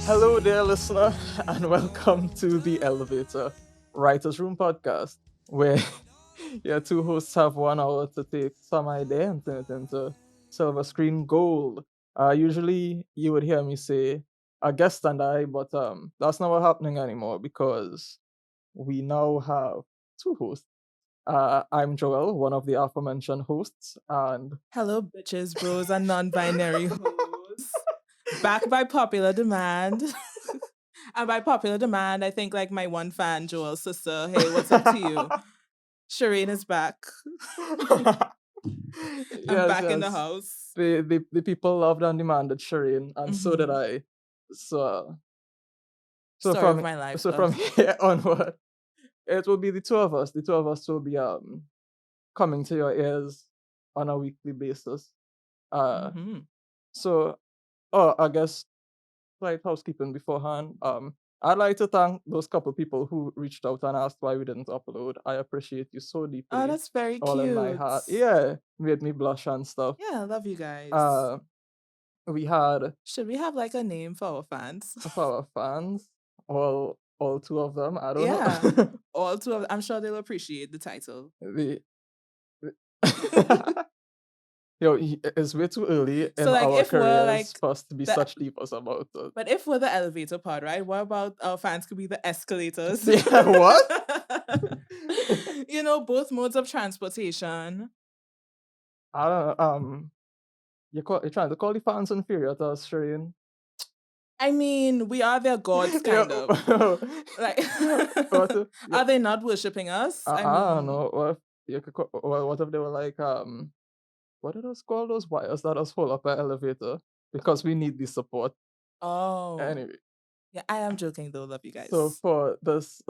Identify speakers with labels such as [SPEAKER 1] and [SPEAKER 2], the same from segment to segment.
[SPEAKER 1] Hello there, listener, and welcome to the Elevator Writers Room podcast, where your two hosts have 1 hour to take some idea and turn it into silver screen gold. Usually, you would hear me say a guest and I, but that's not what's happening anymore because we now have two hosts. I'm Joel, one of the aforementioned hosts, and
[SPEAKER 2] Hello, bitches, bros, and non-binary hoes. Back by popular demand. And by popular demand, I think like my one fan, Joel's sister. Hey, what's up to you? Cherain is back. I'm
[SPEAKER 1] yes,
[SPEAKER 2] back in the
[SPEAKER 1] yes.
[SPEAKER 2] house.
[SPEAKER 1] The people loved and demanded Shireen, and so did
[SPEAKER 2] Mhm.
[SPEAKER 1] I. So so
[SPEAKER 2] Story of
[SPEAKER 1] from
[SPEAKER 2] my life.
[SPEAKER 1] so from here onward, it will be the two of us. The two of us will be coming to your ears on a weekly basis. Uh
[SPEAKER 2] Mhm.
[SPEAKER 1] so I guess like housekeeping beforehand. I'd like to thank those couple people who reached out and asked why we didn't upload. I appreciate you so
[SPEAKER 2] Oh,
[SPEAKER 1] deeply.
[SPEAKER 2] that's very
[SPEAKER 1] All in my
[SPEAKER 2] cute.
[SPEAKER 1] heart. Yeah, made me blush and stuff.
[SPEAKER 2] Yeah, I love you guys.
[SPEAKER 1] Uh we had
[SPEAKER 2] Should we have like a name for our fans?
[SPEAKER 1] of our fans, all two of them. I don't
[SPEAKER 2] Yeah.
[SPEAKER 1] know.
[SPEAKER 2] All two of I'm sure they'll appreciate the title.
[SPEAKER 1] the it's way too early
[SPEAKER 2] So
[SPEAKER 1] in
[SPEAKER 2] like
[SPEAKER 1] our
[SPEAKER 2] if we're
[SPEAKER 1] careers
[SPEAKER 2] like
[SPEAKER 1] for us to be
[SPEAKER 2] the
[SPEAKER 1] such deepers about it.
[SPEAKER 2] But if we're the elevator pod, right? What about our fans could be the escalators?
[SPEAKER 1] Yeah, what?
[SPEAKER 2] Both modes of transportation.
[SPEAKER 1] I don't know. You're trying to call the fans inferior to us, Shireen?
[SPEAKER 2] I mean, we are their gods,
[SPEAKER 1] Yeah.
[SPEAKER 2] kind of. Like,
[SPEAKER 1] what if, yeah,
[SPEAKER 2] are they not worshiping us? I
[SPEAKER 1] I don't
[SPEAKER 2] mean,
[SPEAKER 1] know. What if they were like what are those called? Those wires that us hold up an elevator because we need the support.
[SPEAKER 2] oh,
[SPEAKER 1] Anyway,
[SPEAKER 2] yeah, I am joking though. Love you
[SPEAKER 1] so
[SPEAKER 2] guys
[SPEAKER 1] for this,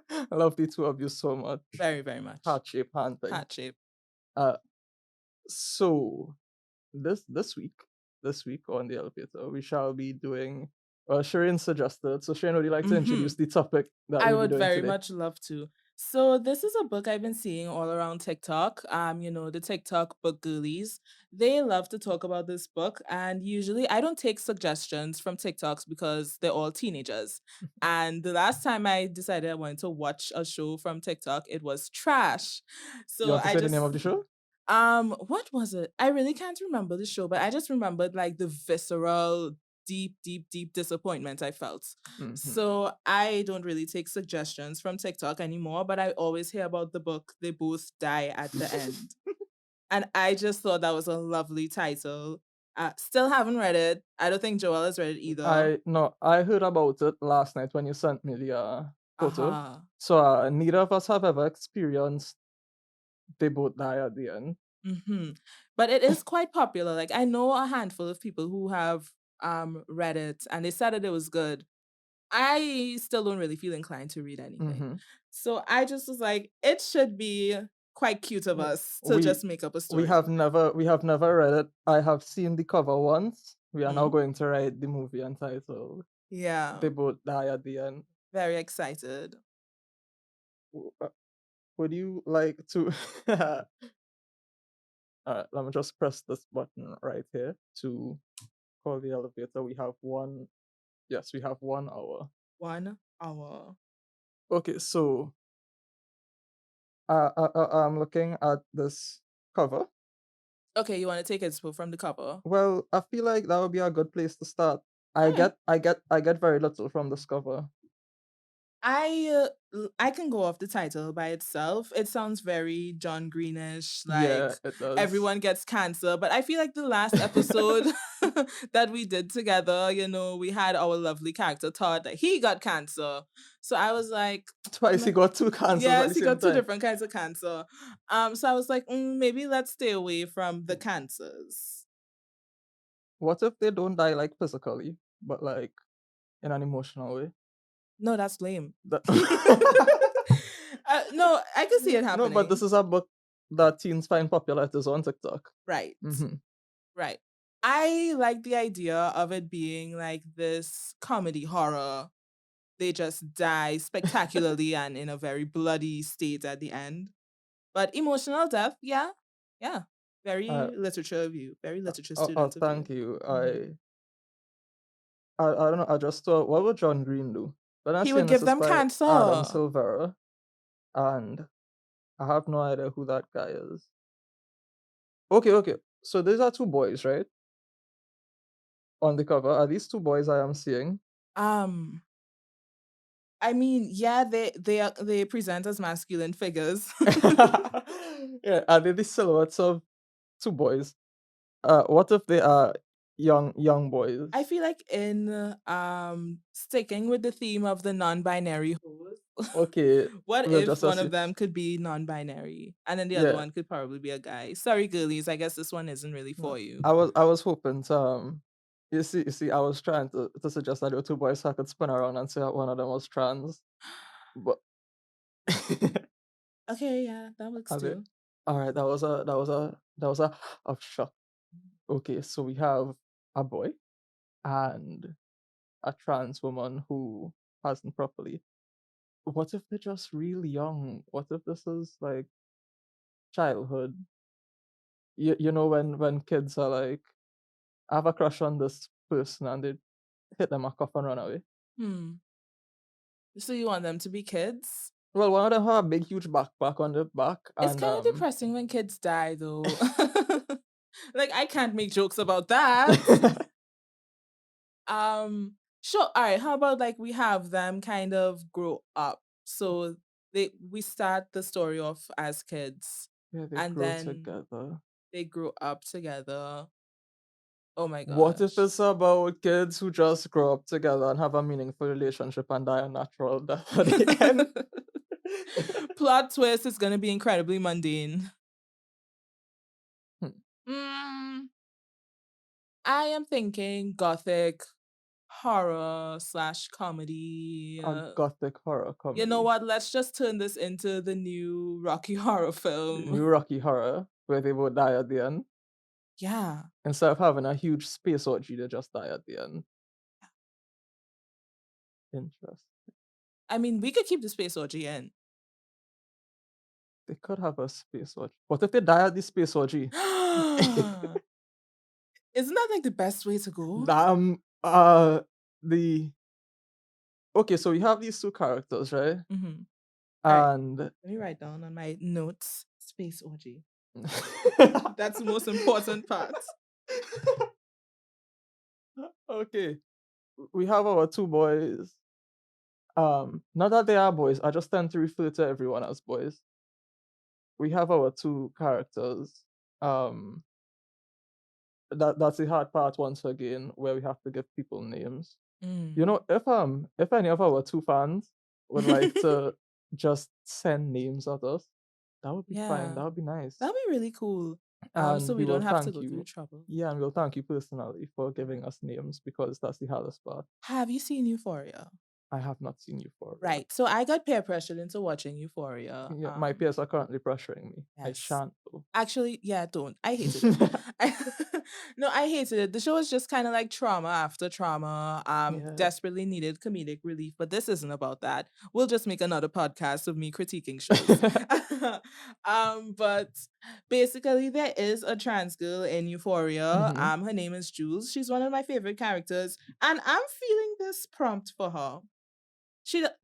[SPEAKER 1] I love the two of you so much.
[SPEAKER 2] very, very much.
[SPEAKER 1] Heart shape hand thing.
[SPEAKER 2] Heart shape.
[SPEAKER 1] Uh, so this week on the elevator, we shall be doing. Shireen suggested. So Shireen, would you like to
[SPEAKER 2] Hmm.
[SPEAKER 1] introduce the topic that
[SPEAKER 2] I
[SPEAKER 1] we'll be
[SPEAKER 2] would
[SPEAKER 1] doing
[SPEAKER 2] very
[SPEAKER 1] today?
[SPEAKER 2] much love to. So this is a book I've been seeing all around TikTok. The TikTok book girlies. They love to talk about this book. And usually I don't take suggestions from TikToks because they're all teenagers. And the last time I decided I wanted to watch a show from TikTok, it was trash.
[SPEAKER 1] You
[SPEAKER 2] So
[SPEAKER 1] want to
[SPEAKER 2] I
[SPEAKER 1] say the name of
[SPEAKER 2] just
[SPEAKER 1] the show?
[SPEAKER 2] what was it? I really can't remember the show, but I just remembered like the visceral, deep, deep, deep disappointment I felt.
[SPEAKER 1] Hmm.
[SPEAKER 2] So I don't really take suggestions from TikTok anymore, but I always hear about the book They Both Die at the End. And I just thought that was a lovely title. Still haven't read it. I don't think Joel has read it either.
[SPEAKER 1] I no, I heard about it last night when you sent me the photo.
[SPEAKER 2] Aha.
[SPEAKER 1] So neither of us have ever experienced they both die at the end.
[SPEAKER 2] Hmm. But it is quite popular. Like I know a handful of people who have read it and they said that it was good. I still don't really feel inclined to read anything.
[SPEAKER 1] Hmm.
[SPEAKER 2] So I just was like, it should be quite cute of us to
[SPEAKER 1] We
[SPEAKER 2] just make up a
[SPEAKER 1] we have
[SPEAKER 2] story.
[SPEAKER 1] never read it. I have seen the cover once. We are now
[SPEAKER 2] Mm,
[SPEAKER 1] going to write the movie entitled
[SPEAKER 2] yeah,
[SPEAKER 1] They Both Die at the End.
[SPEAKER 2] very excited.
[SPEAKER 1] W- uh, Would you like to let me just press this button right here to call the elevator. We have one. Yes, we have 1 hour.
[SPEAKER 2] 1 hour.
[SPEAKER 1] Okay, so I'm looking at this cover.
[SPEAKER 2] Okay, you want to take inspo from the cover?
[SPEAKER 1] Well, I feel like that would be a good place to start. I
[SPEAKER 2] All right.
[SPEAKER 1] get, I get, I get very little from this cover.
[SPEAKER 2] I can go off the title by itself. It sounds very John Greenish, like
[SPEAKER 1] Yeah, it does.
[SPEAKER 2] everyone gets cancer. But I feel like the last episode that we did together, we had our lovely character Todd that he got cancer. So I was like,
[SPEAKER 1] Twice he got two cancers at
[SPEAKER 2] yes,
[SPEAKER 1] the
[SPEAKER 2] he
[SPEAKER 1] same
[SPEAKER 2] got two
[SPEAKER 1] time.
[SPEAKER 2] different kinds of cancer. So I was like, maybe let's stay away from the cancers.
[SPEAKER 1] What if they don't die like physically, but like in an emotional way?
[SPEAKER 2] No, that's lame.
[SPEAKER 1] That
[SPEAKER 2] No, I can see it
[SPEAKER 1] no, but this
[SPEAKER 2] happening.
[SPEAKER 1] is a book that teens find popular. It is on TikTok.
[SPEAKER 2] Right.
[SPEAKER 1] Hmm.
[SPEAKER 2] Right. I like the idea of it being like this comedy horror. They just die spectacularly and in a very bloody state at the end. But emotional death, yeah. Yeah.
[SPEAKER 1] uh,
[SPEAKER 2] Very literature of you. Very literature student of
[SPEAKER 1] thank
[SPEAKER 2] you.
[SPEAKER 1] you.
[SPEAKER 2] Mhm.
[SPEAKER 1] I don't know. I just thought, what would John Green do? But I'm
[SPEAKER 2] He would
[SPEAKER 1] saying this
[SPEAKER 2] give
[SPEAKER 1] is
[SPEAKER 2] them
[SPEAKER 1] by Adam
[SPEAKER 2] cancer.
[SPEAKER 1] Silvera, and I have no idea who that guy is. Okay, okay. So these are two boys, right? On the cover. Are these two boys I am seeing?
[SPEAKER 2] Um, I mean, yeah, they present as masculine figures.
[SPEAKER 1] Yeah, are they the silhouettes of two boys? What if they are young
[SPEAKER 2] I
[SPEAKER 1] boys?
[SPEAKER 2] feel like in sticking with the theme of the non-binary host,
[SPEAKER 1] Okay,
[SPEAKER 2] what
[SPEAKER 1] we'll
[SPEAKER 2] if
[SPEAKER 1] just
[SPEAKER 2] one of
[SPEAKER 1] assume.
[SPEAKER 2] them could be non-binary and then the other
[SPEAKER 1] Yeah.
[SPEAKER 2] one could probably be a guy? Sorry, girlies, I guess this one isn't really
[SPEAKER 1] No.
[SPEAKER 2] for you.
[SPEAKER 1] I was hoping to you see, I was trying to suggest that there were two boys so I could spin around and say that one of them was trans. But
[SPEAKER 2] Okay, yeah, that works
[SPEAKER 1] are they?
[SPEAKER 2] too.
[SPEAKER 1] Alright, that was a of shock. Okay, so we have a boy and a trans woman who hasn't properly. What if they're just really young? What if this is like childhood? You know when kids are like, I have a crush on this person and they hit them a cuff and run away.
[SPEAKER 2] Hmm. So you want them to be kids?
[SPEAKER 1] Well, one of them have a big huge backpack on the back
[SPEAKER 2] It's
[SPEAKER 1] and
[SPEAKER 2] kind of depressing when kids die, though. Like I can't make jokes about that. Sure. All right. How about like we have them kind of grow up? So we start the story off as kids,
[SPEAKER 1] yeah, they
[SPEAKER 2] and
[SPEAKER 1] grow
[SPEAKER 2] then
[SPEAKER 1] together.
[SPEAKER 2] they grow up together. Oh my
[SPEAKER 1] What if
[SPEAKER 2] gosh.
[SPEAKER 1] it's about kids who just grow up together and have a meaningful relationship and die a natural death at the end?
[SPEAKER 2] Plot twist is gonna be incredibly mundane.
[SPEAKER 1] Hmm,
[SPEAKER 2] Mm, I am thinking gothic horror slash comedy.
[SPEAKER 1] a gothic horror
[SPEAKER 2] You know
[SPEAKER 1] comedy.
[SPEAKER 2] what? Let's just turn this into the new Rocky Horror film.
[SPEAKER 1] New Rocky Horror, where they would die at the end.
[SPEAKER 2] Yeah.
[SPEAKER 1] Instead of having a huge space orgy, they just die at the end. Interesting.
[SPEAKER 2] I mean, we could keep the space orgy in.
[SPEAKER 1] They could have a space orgy. What if they die at the space orgy?
[SPEAKER 2] Isn't that like the best way to go?
[SPEAKER 1] um, the okay, so we have these two characters, right?
[SPEAKER 2] Mm-hmm. All right.
[SPEAKER 1] And
[SPEAKER 2] Let me write down on my notes space orgy. That's the most important part.
[SPEAKER 1] okay, we have our two boys. Not that they are boys, I just tend to refer to everyone as boys. We have our two characters. Um, that's the hard part once again, where we have to give people names. You
[SPEAKER 2] Mm.
[SPEAKER 1] know, if any of our two fans would like to just send names at us, that would be fine.
[SPEAKER 2] Yeah.
[SPEAKER 1] That would be nice.
[SPEAKER 2] That'll be really cool. So
[SPEAKER 1] And we
[SPEAKER 2] we don't
[SPEAKER 1] will
[SPEAKER 2] have to
[SPEAKER 1] thank
[SPEAKER 2] go through the
[SPEAKER 1] you.
[SPEAKER 2] trouble.
[SPEAKER 1] Yeah, and we'll thank you personally for giving us names because that's the hardest part.
[SPEAKER 2] Have you seen Euphoria?
[SPEAKER 1] I have not seen Euphoria.
[SPEAKER 2] Right. So I got peer pressured into watching Euphoria.
[SPEAKER 1] Yeah, my peers are currently pressuring me. I
[SPEAKER 2] Yes.
[SPEAKER 1] shan't though.
[SPEAKER 2] Actually, yeah, don't. I hated it. No, I hated it. The show was just kind of like trauma after trauma.
[SPEAKER 1] Yeah.
[SPEAKER 2] Desperately needed comedic relief, but this isn't about that. We'll just make another podcast of me critiquing shows. But basically, there is a trans girl in Euphoria.
[SPEAKER 1] Mhm.
[SPEAKER 2] Her name is Jules. She's one of my favorite characters, and I'm feeling this prompt for her.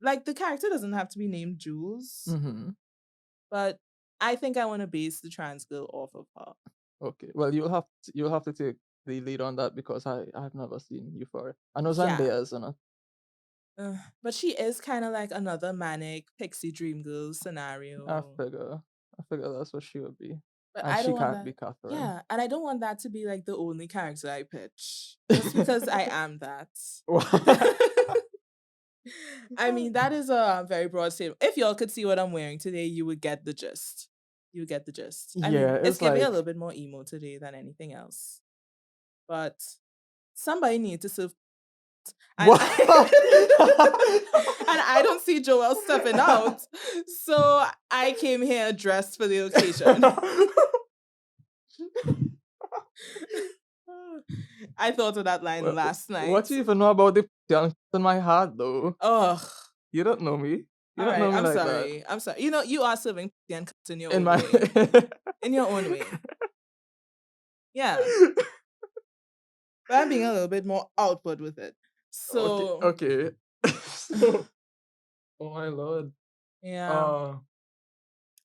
[SPEAKER 2] Like the character doesn't have to be named Jules,
[SPEAKER 1] Mhm.
[SPEAKER 2] but I think I want to base the trans girl off of her.
[SPEAKER 1] Okay. Well, you'll have to take the lead on that because I've never seen Euphoria. I know
[SPEAKER 2] Yeah.
[SPEAKER 1] Zendaya is in it.
[SPEAKER 2] But she is kind of like another manic pixie dream girl
[SPEAKER 1] I
[SPEAKER 2] scenario.
[SPEAKER 1] figure. I figure that's what she would be.
[SPEAKER 2] But
[SPEAKER 1] And
[SPEAKER 2] I
[SPEAKER 1] she
[SPEAKER 2] don't want
[SPEAKER 1] can't be
[SPEAKER 2] that.
[SPEAKER 1] Catherine.
[SPEAKER 2] Yeah, and I don't want that to be like the only character I pitch just because I am that. I mean, that is a very broad statement. If y'all could see what I'm wearing today, you would get the gist. You would get the gist. I
[SPEAKER 1] Yeah,
[SPEAKER 2] mean, it's
[SPEAKER 1] it's
[SPEAKER 2] giving a
[SPEAKER 1] like
[SPEAKER 2] little bit more emo today than anything else. But somebody needs to serve and
[SPEAKER 1] what?
[SPEAKER 2] and I don't see Joel stepping out. So I came here dressed for the occasion. I thought of that line last
[SPEAKER 1] What
[SPEAKER 2] night.
[SPEAKER 1] do you even know about the pussy in my heart though?
[SPEAKER 2] Ugh.
[SPEAKER 1] You don't know me. You
[SPEAKER 2] All
[SPEAKER 1] don't know
[SPEAKER 2] right.
[SPEAKER 1] me
[SPEAKER 2] I'm
[SPEAKER 1] like that.
[SPEAKER 2] sorry. I'm sorry. You know, you are serving pussy and cuts in your
[SPEAKER 1] In
[SPEAKER 2] own
[SPEAKER 1] my
[SPEAKER 2] way. In your own way. Yeah. But I'm being a little bit more outward with it.
[SPEAKER 1] Okay,
[SPEAKER 2] So
[SPEAKER 1] okay. So, oh my lord.
[SPEAKER 2] yeah.
[SPEAKER 1] Uh,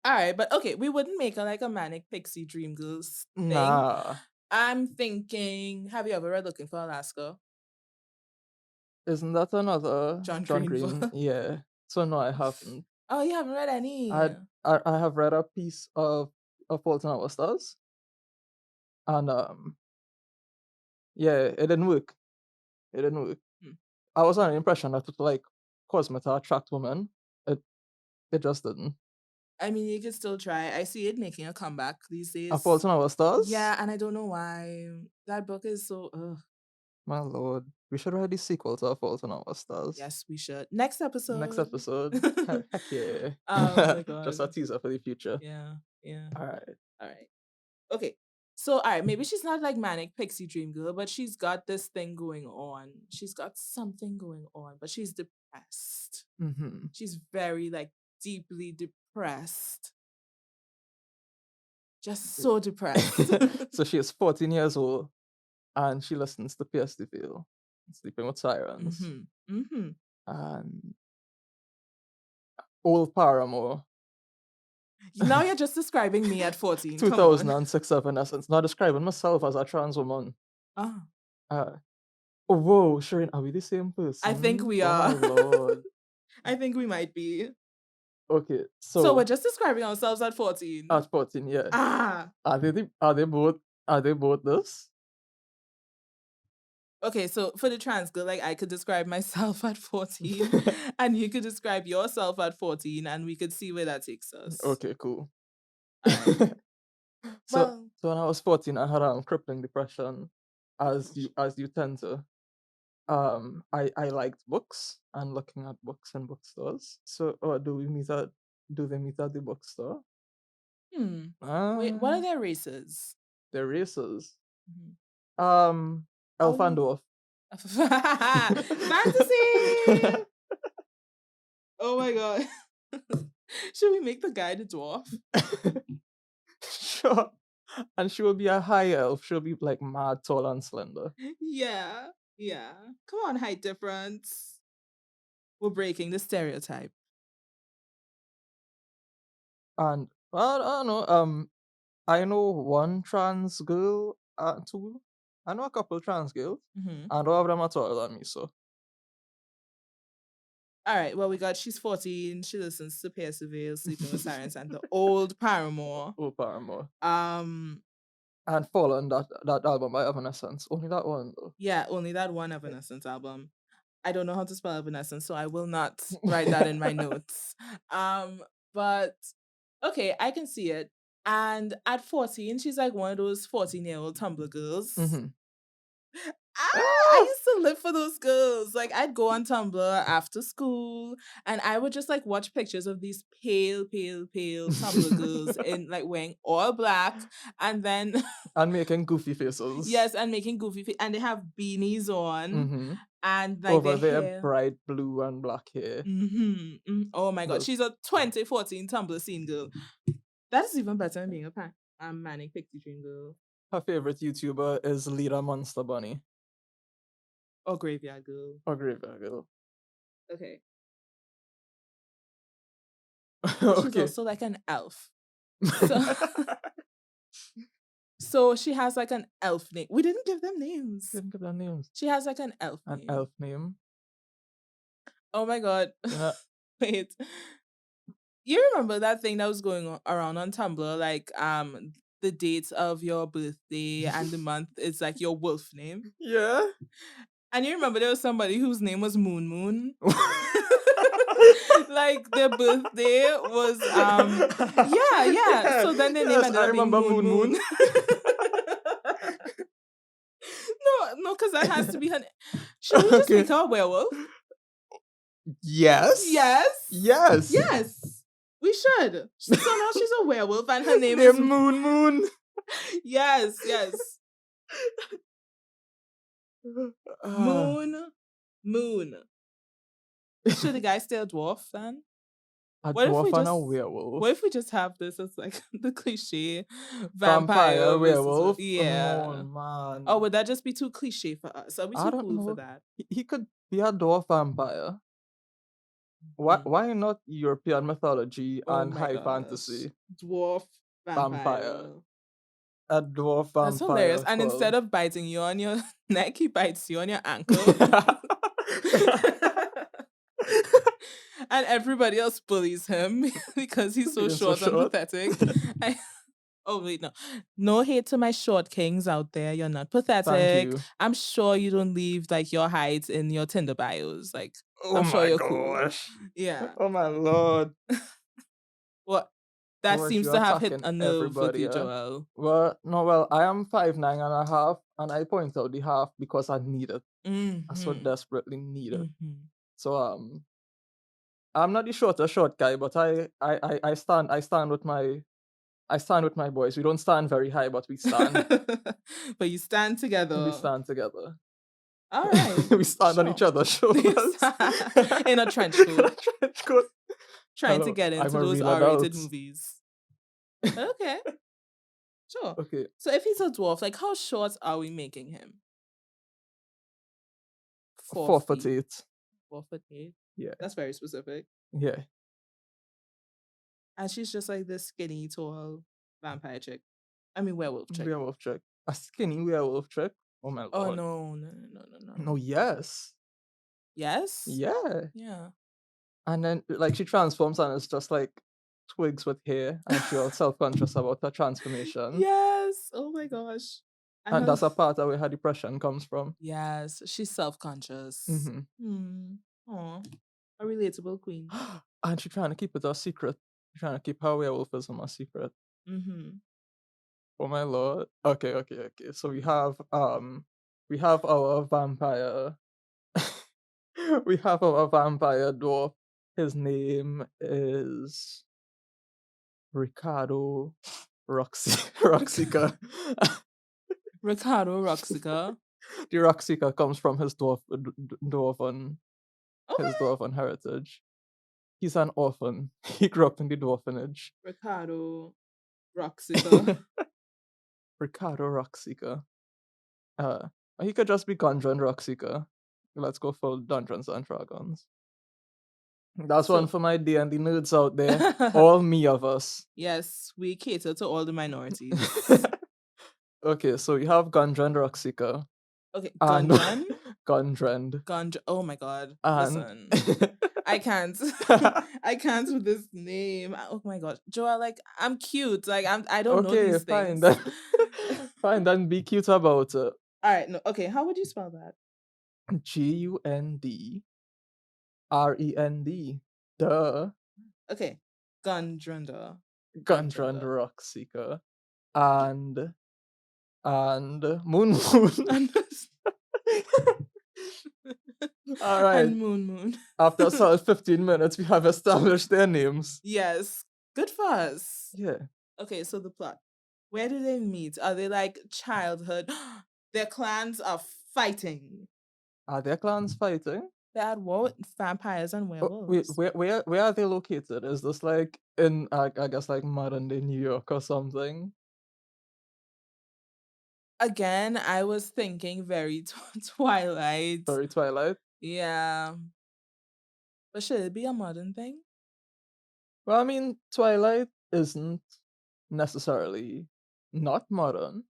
[SPEAKER 2] All right, but okay, we wouldn't make her like a manic pixie dream girls thing.
[SPEAKER 1] nah.
[SPEAKER 2] I'm thinking, have you ever read Looking for Alaska?
[SPEAKER 1] Isn't that another
[SPEAKER 2] John
[SPEAKER 1] John
[SPEAKER 2] Green book.
[SPEAKER 1] Green? Yeah. So no, I haven't.
[SPEAKER 2] Oh, you haven't read any.
[SPEAKER 1] I I have read a piece of Fault in Our Stars, and yeah, it didn't work. It didn't work.
[SPEAKER 2] Hmm.
[SPEAKER 1] I was under the impression that it would like cause me to attract women. It it just didn't.
[SPEAKER 2] I mean, you could still try. I see it making a comeback these
[SPEAKER 1] A Fault
[SPEAKER 2] days.
[SPEAKER 1] in Our Stars?
[SPEAKER 2] Yeah, and I don't know why. That book is so. Ugh.
[SPEAKER 1] My lord, we should write the sequel to A Fault in Our Stars.
[SPEAKER 2] Yes, we should. Next
[SPEAKER 1] Next
[SPEAKER 2] episode.
[SPEAKER 1] episode. Heck yeah.
[SPEAKER 2] Oh my
[SPEAKER 1] Just
[SPEAKER 2] god.
[SPEAKER 1] a teaser for the future.
[SPEAKER 2] Yeah, yeah.
[SPEAKER 1] All right.
[SPEAKER 2] All right. Okay. So, all right, maybe she's not like manic pixie dream girl, but she's got this thing going on. She's got something going on, but she's depressed.
[SPEAKER 1] Mm-hmm.
[SPEAKER 2] She's very like deeply depressed. Just so depressed.
[SPEAKER 1] So she is 14 years old and she listens to Pierce DeVille, Sleeping with Sirens,
[SPEAKER 2] Mm-hmm. Mm-hmm.
[SPEAKER 1] and Old Paramore,
[SPEAKER 2] Now you're just describing me at 14. Come on.
[SPEAKER 1] 2006 Evanescence. Not describing myself as a trans woman.
[SPEAKER 2] Oh,
[SPEAKER 1] Uh, oh, whoa, Cherain, are we the same
[SPEAKER 2] I think
[SPEAKER 1] person?
[SPEAKER 2] we
[SPEAKER 1] Oh my
[SPEAKER 2] are.
[SPEAKER 1] lord.
[SPEAKER 2] I think we might be.
[SPEAKER 1] Okay,
[SPEAKER 2] So we're
[SPEAKER 1] so
[SPEAKER 2] just describing ourselves at 14.
[SPEAKER 1] at 14, yeah.
[SPEAKER 2] Ah.
[SPEAKER 1] Are they both this?
[SPEAKER 2] Okay, so for the trans girl, like I could describe myself at 14 and you could describe yourself at 14 and we could see where that takes us.
[SPEAKER 1] Okay, cool.
[SPEAKER 2] All right.
[SPEAKER 1] So
[SPEAKER 2] Well,
[SPEAKER 1] so when I was 14, I had crippling depression, as you tend to. I liked books and looking at books in bookstores. So do they meet at the bookstore?
[SPEAKER 2] hmm. Wait, what are
[SPEAKER 1] Uh
[SPEAKER 2] their races?
[SPEAKER 1] they're races.
[SPEAKER 2] Mhm.
[SPEAKER 1] Um Elf and
[SPEAKER 2] Oh.
[SPEAKER 1] Dwarf.
[SPEAKER 2] Fantasy! Oh my god. Should we make the guy the dwarf?
[SPEAKER 1] Sure. And she will be a high elf. She'll be like mad tall and slender.
[SPEAKER 2] Yeah. Yeah. Come on, height difference. We're breaking the stereotype.
[SPEAKER 1] And I don't know. I know one trans girl, two. I know a couple trans girls,
[SPEAKER 2] Mhm.
[SPEAKER 1] and all of them are taller than me. So
[SPEAKER 2] All right. Well, we got she's 14. She listens to Perseverance, Sleeping with Sirens, and the old Paramore.
[SPEAKER 1] oh, Paramore
[SPEAKER 2] Um,
[SPEAKER 1] and Fallen, that album by Evanescence. Only that one though.
[SPEAKER 2] yeah, only that one Evanescence album. I don't know how to spell Evanescence, so I will not write that in my notes. But okay, I can see it. And at 14, she's like one of those 14-year-old Tumblr girls.
[SPEAKER 1] Mm-hmm.
[SPEAKER 2] I
[SPEAKER 1] Ah!
[SPEAKER 2] used to live for those girls. Like I'd go on Tumblr after school and I would just like watch pictures of these pale, pale, pale Tumblr girls in like wearing all black and then
[SPEAKER 1] And making goofy faces.
[SPEAKER 2] yes, and making and they have beanies on
[SPEAKER 1] Mm-hmm.
[SPEAKER 2] and like
[SPEAKER 1] Over
[SPEAKER 2] their
[SPEAKER 1] their
[SPEAKER 2] hair.
[SPEAKER 1] bright blue and black hair.
[SPEAKER 2] Oh my god,
[SPEAKER 1] Well,
[SPEAKER 2] she's a 2014 Tumblr scene girl. That is even better than being a manic pixie dream girl
[SPEAKER 1] her favorite YouTuber is Lita Monster Bunny
[SPEAKER 2] or graveyard girl.
[SPEAKER 1] or Graveyard Girl.
[SPEAKER 2] Okay, but she's
[SPEAKER 1] Okay.
[SPEAKER 2] also like an elf. So so she has like an elf name. We didn't give them names.
[SPEAKER 1] Didn't give their names.
[SPEAKER 2] She has like an elf
[SPEAKER 1] An
[SPEAKER 2] name.
[SPEAKER 1] elf name.
[SPEAKER 2] Oh my god.
[SPEAKER 1] You know,
[SPEAKER 2] Wait. You remember that thing that was going around on Tumblr, like the dates of your birthday and the month is like your wolf name?
[SPEAKER 1] yeah.
[SPEAKER 2] And you remember there was somebody whose name was Moon Moon? Like their birthday was yeah, yeah. So then their name
[SPEAKER 1] Yes,
[SPEAKER 2] ended
[SPEAKER 1] I
[SPEAKER 2] up being
[SPEAKER 1] remember
[SPEAKER 2] Moon
[SPEAKER 1] Moon
[SPEAKER 2] Moon.
[SPEAKER 1] Moon.
[SPEAKER 2] No, because that has to be her. Should we just
[SPEAKER 1] Okay.
[SPEAKER 2] make her a werewolf?
[SPEAKER 1] Yes.
[SPEAKER 2] Yes.
[SPEAKER 1] Yes.
[SPEAKER 2] Yes. We should. So now she's a werewolf and her name
[SPEAKER 1] Named
[SPEAKER 2] is
[SPEAKER 1] Moon Moon.
[SPEAKER 2] yes, yes.
[SPEAKER 1] Ah,
[SPEAKER 2] Moon Moon. Should the guy stay a dwarf then?
[SPEAKER 1] A
[SPEAKER 2] What if we
[SPEAKER 1] dwarf and a
[SPEAKER 2] just what
[SPEAKER 1] werewolf.
[SPEAKER 2] if we just have this as like the cliche
[SPEAKER 1] Vampire,
[SPEAKER 2] vampire versus
[SPEAKER 1] werewolf. No,
[SPEAKER 2] yeah. Oh,
[SPEAKER 1] man.
[SPEAKER 2] would that just be too cliche for us? Are we
[SPEAKER 1] I
[SPEAKER 2] too
[SPEAKER 1] don't
[SPEAKER 2] cool for
[SPEAKER 1] know.
[SPEAKER 2] that?
[SPEAKER 1] He could be a dwarf vampire. Why
[SPEAKER 2] Mhm.
[SPEAKER 1] why not European mythology
[SPEAKER 2] Oh
[SPEAKER 1] and
[SPEAKER 2] my
[SPEAKER 1] high
[SPEAKER 2] gosh.
[SPEAKER 1] fantasy
[SPEAKER 2] Dwarf
[SPEAKER 1] vampire?
[SPEAKER 2] vampire.
[SPEAKER 1] A dwarf
[SPEAKER 2] That's hilarious.
[SPEAKER 1] vampire
[SPEAKER 2] And instead
[SPEAKER 1] called
[SPEAKER 2] of biting you on your neck, he bites you on your ankle. And everybody else bullies him because he's so
[SPEAKER 1] being so
[SPEAKER 2] short and
[SPEAKER 1] short.
[SPEAKER 2] pathetic. I, oh wait, no. No hate to my short kings out there. You're not
[SPEAKER 1] Thank
[SPEAKER 2] pathetic.
[SPEAKER 1] you.
[SPEAKER 2] I'm sure you don't leave like your height in your Tinder bios. Like
[SPEAKER 1] Oh
[SPEAKER 2] I'm sure
[SPEAKER 1] my
[SPEAKER 2] you're cool.
[SPEAKER 1] gosh.
[SPEAKER 2] Yeah.
[SPEAKER 1] Oh my lord.
[SPEAKER 2] Well, that
[SPEAKER 1] Gosh,
[SPEAKER 2] seems
[SPEAKER 1] you're
[SPEAKER 2] to have hit
[SPEAKER 1] attacking
[SPEAKER 2] a nerve with
[SPEAKER 1] everybody,
[SPEAKER 2] you,
[SPEAKER 1] yeah?
[SPEAKER 2] Joel.
[SPEAKER 1] Well, no, well, I am 5'9.5", and I point out the half because I need it. I so
[SPEAKER 2] Mm-hmm.
[SPEAKER 1] desperately need it.
[SPEAKER 2] Mm-hmm.
[SPEAKER 1] So I'm not the shortest short guy, but I stand with my boys. We don't stand very high, but we stand.
[SPEAKER 2] But you stand
[SPEAKER 1] We
[SPEAKER 2] together.
[SPEAKER 1] stand together.
[SPEAKER 2] All right.
[SPEAKER 1] We stand on each
[SPEAKER 2] Sure.
[SPEAKER 1] other's shoulders.
[SPEAKER 2] In a trench
[SPEAKER 1] In a
[SPEAKER 2] coat,
[SPEAKER 1] trench coat.
[SPEAKER 2] trying to
[SPEAKER 1] Hello,
[SPEAKER 2] get
[SPEAKER 1] I'm
[SPEAKER 2] into
[SPEAKER 1] a
[SPEAKER 2] those
[SPEAKER 1] real
[SPEAKER 2] R-rated
[SPEAKER 1] adult.
[SPEAKER 2] movies. Okay, sure.
[SPEAKER 1] Okay,
[SPEAKER 2] So if he's a dwarf, like how short are we making him? 4
[SPEAKER 1] 4 foot
[SPEAKER 2] feet.
[SPEAKER 1] 8.
[SPEAKER 2] 4 foot 8.
[SPEAKER 1] Yeah,
[SPEAKER 2] That's very specific.
[SPEAKER 1] yeah.
[SPEAKER 2] And she's just like this skinny, tall vampire chick. I mean werewolf chick.
[SPEAKER 1] Werewolf trick. A skinny werewolf trick. Oh my
[SPEAKER 2] Oh
[SPEAKER 1] lord.
[SPEAKER 2] no, no, no, no, no,
[SPEAKER 1] No,
[SPEAKER 2] no.
[SPEAKER 1] yes.
[SPEAKER 2] Yes?
[SPEAKER 1] Yeah.
[SPEAKER 2] Yeah.
[SPEAKER 1] And then like she transforms and it's just like twigs with hair and she all self-conscious about her transformation.
[SPEAKER 2] Yes. Oh my gosh. And
[SPEAKER 1] And
[SPEAKER 2] her
[SPEAKER 1] that's a part of where her depression comes from.
[SPEAKER 2] yes, she's self-conscious.
[SPEAKER 1] Hmm.
[SPEAKER 2] Hmm. Aw. A relatable queen.
[SPEAKER 1] And she's trying to keep it a secret. She's trying to keep her werewolfism a secret.
[SPEAKER 2] Mm-hmm.
[SPEAKER 1] Oh my lord. Okay, okay, okay. So we have our vampire we have our vampire dwarf. His name is Ricardo Roxzika.
[SPEAKER 2] Ricardo Roxzika.
[SPEAKER 1] The Roxzika comes from his dwarven his
[SPEAKER 2] Okay.
[SPEAKER 1] dwarven heritage. He's an orphan. He grew up in the dwarfenage.
[SPEAKER 2] Ricardo Roxzika.
[SPEAKER 1] Ricardo Roxzika. Uh, he could just be Gundrendre Roxzika. Let's go for Dungeons and Dragons. That's one
[SPEAKER 2] So
[SPEAKER 1] for my D&D nerds out there. All me of us.
[SPEAKER 2] yes, we cater to all the minorities.
[SPEAKER 1] Okay, so you have Gundrendre Roxzika
[SPEAKER 2] Okay,
[SPEAKER 1] and
[SPEAKER 2] Gundren.
[SPEAKER 1] Gundrend
[SPEAKER 2] Oh my god.
[SPEAKER 1] and
[SPEAKER 2] Listen. I can't. I can't with this name. Oh my god. Joel, like I'm cute. Like I don't know
[SPEAKER 1] okay,
[SPEAKER 2] these
[SPEAKER 1] fine
[SPEAKER 2] things.
[SPEAKER 1] then. Fine then, be cute about it.
[SPEAKER 2] Alright, no. Okay, how would you spell that?
[SPEAKER 1] Gundrend. Duh.
[SPEAKER 2] Okay. Gundrenda.
[SPEAKER 1] Gundrendre
[SPEAKER 2] Gundrenda.
[SPEAKER 1] Roxzika and Moon Moon.
[SPEAKER 2] And
[SPEAKER 1] All right.
[SPEAKER 2] and Moon Moon.
[SPEAKER 1] After solid 15 minutes, we have established their names.
[SPEAKER 2] Yes. Good for us.
[SPEAKER 1] Yeah.
[SPEAKER 2] Okay, so the plot. Where do they meet? Are they like childhood? Their clans are fighting.
[SPEAKER 1] Are their clans fighting?
[SPEAKER 2] They're at war with vampires and
[SPEAKER 1] Oh, wait,
[SPEAKER 2] werewolves.
[SPEAKER 1] where are they located? Is this like in I guess like modern day New York or something?
[SPEAKER 2] Again, I was thinking very Twilight.
[SPEAKER 1] Very Twilight.
[SPEAKER 2] Yeah. But should it be a modern thing?
[SPEAKER 1] Well, I mean, Twilight isn't necessarily not modern.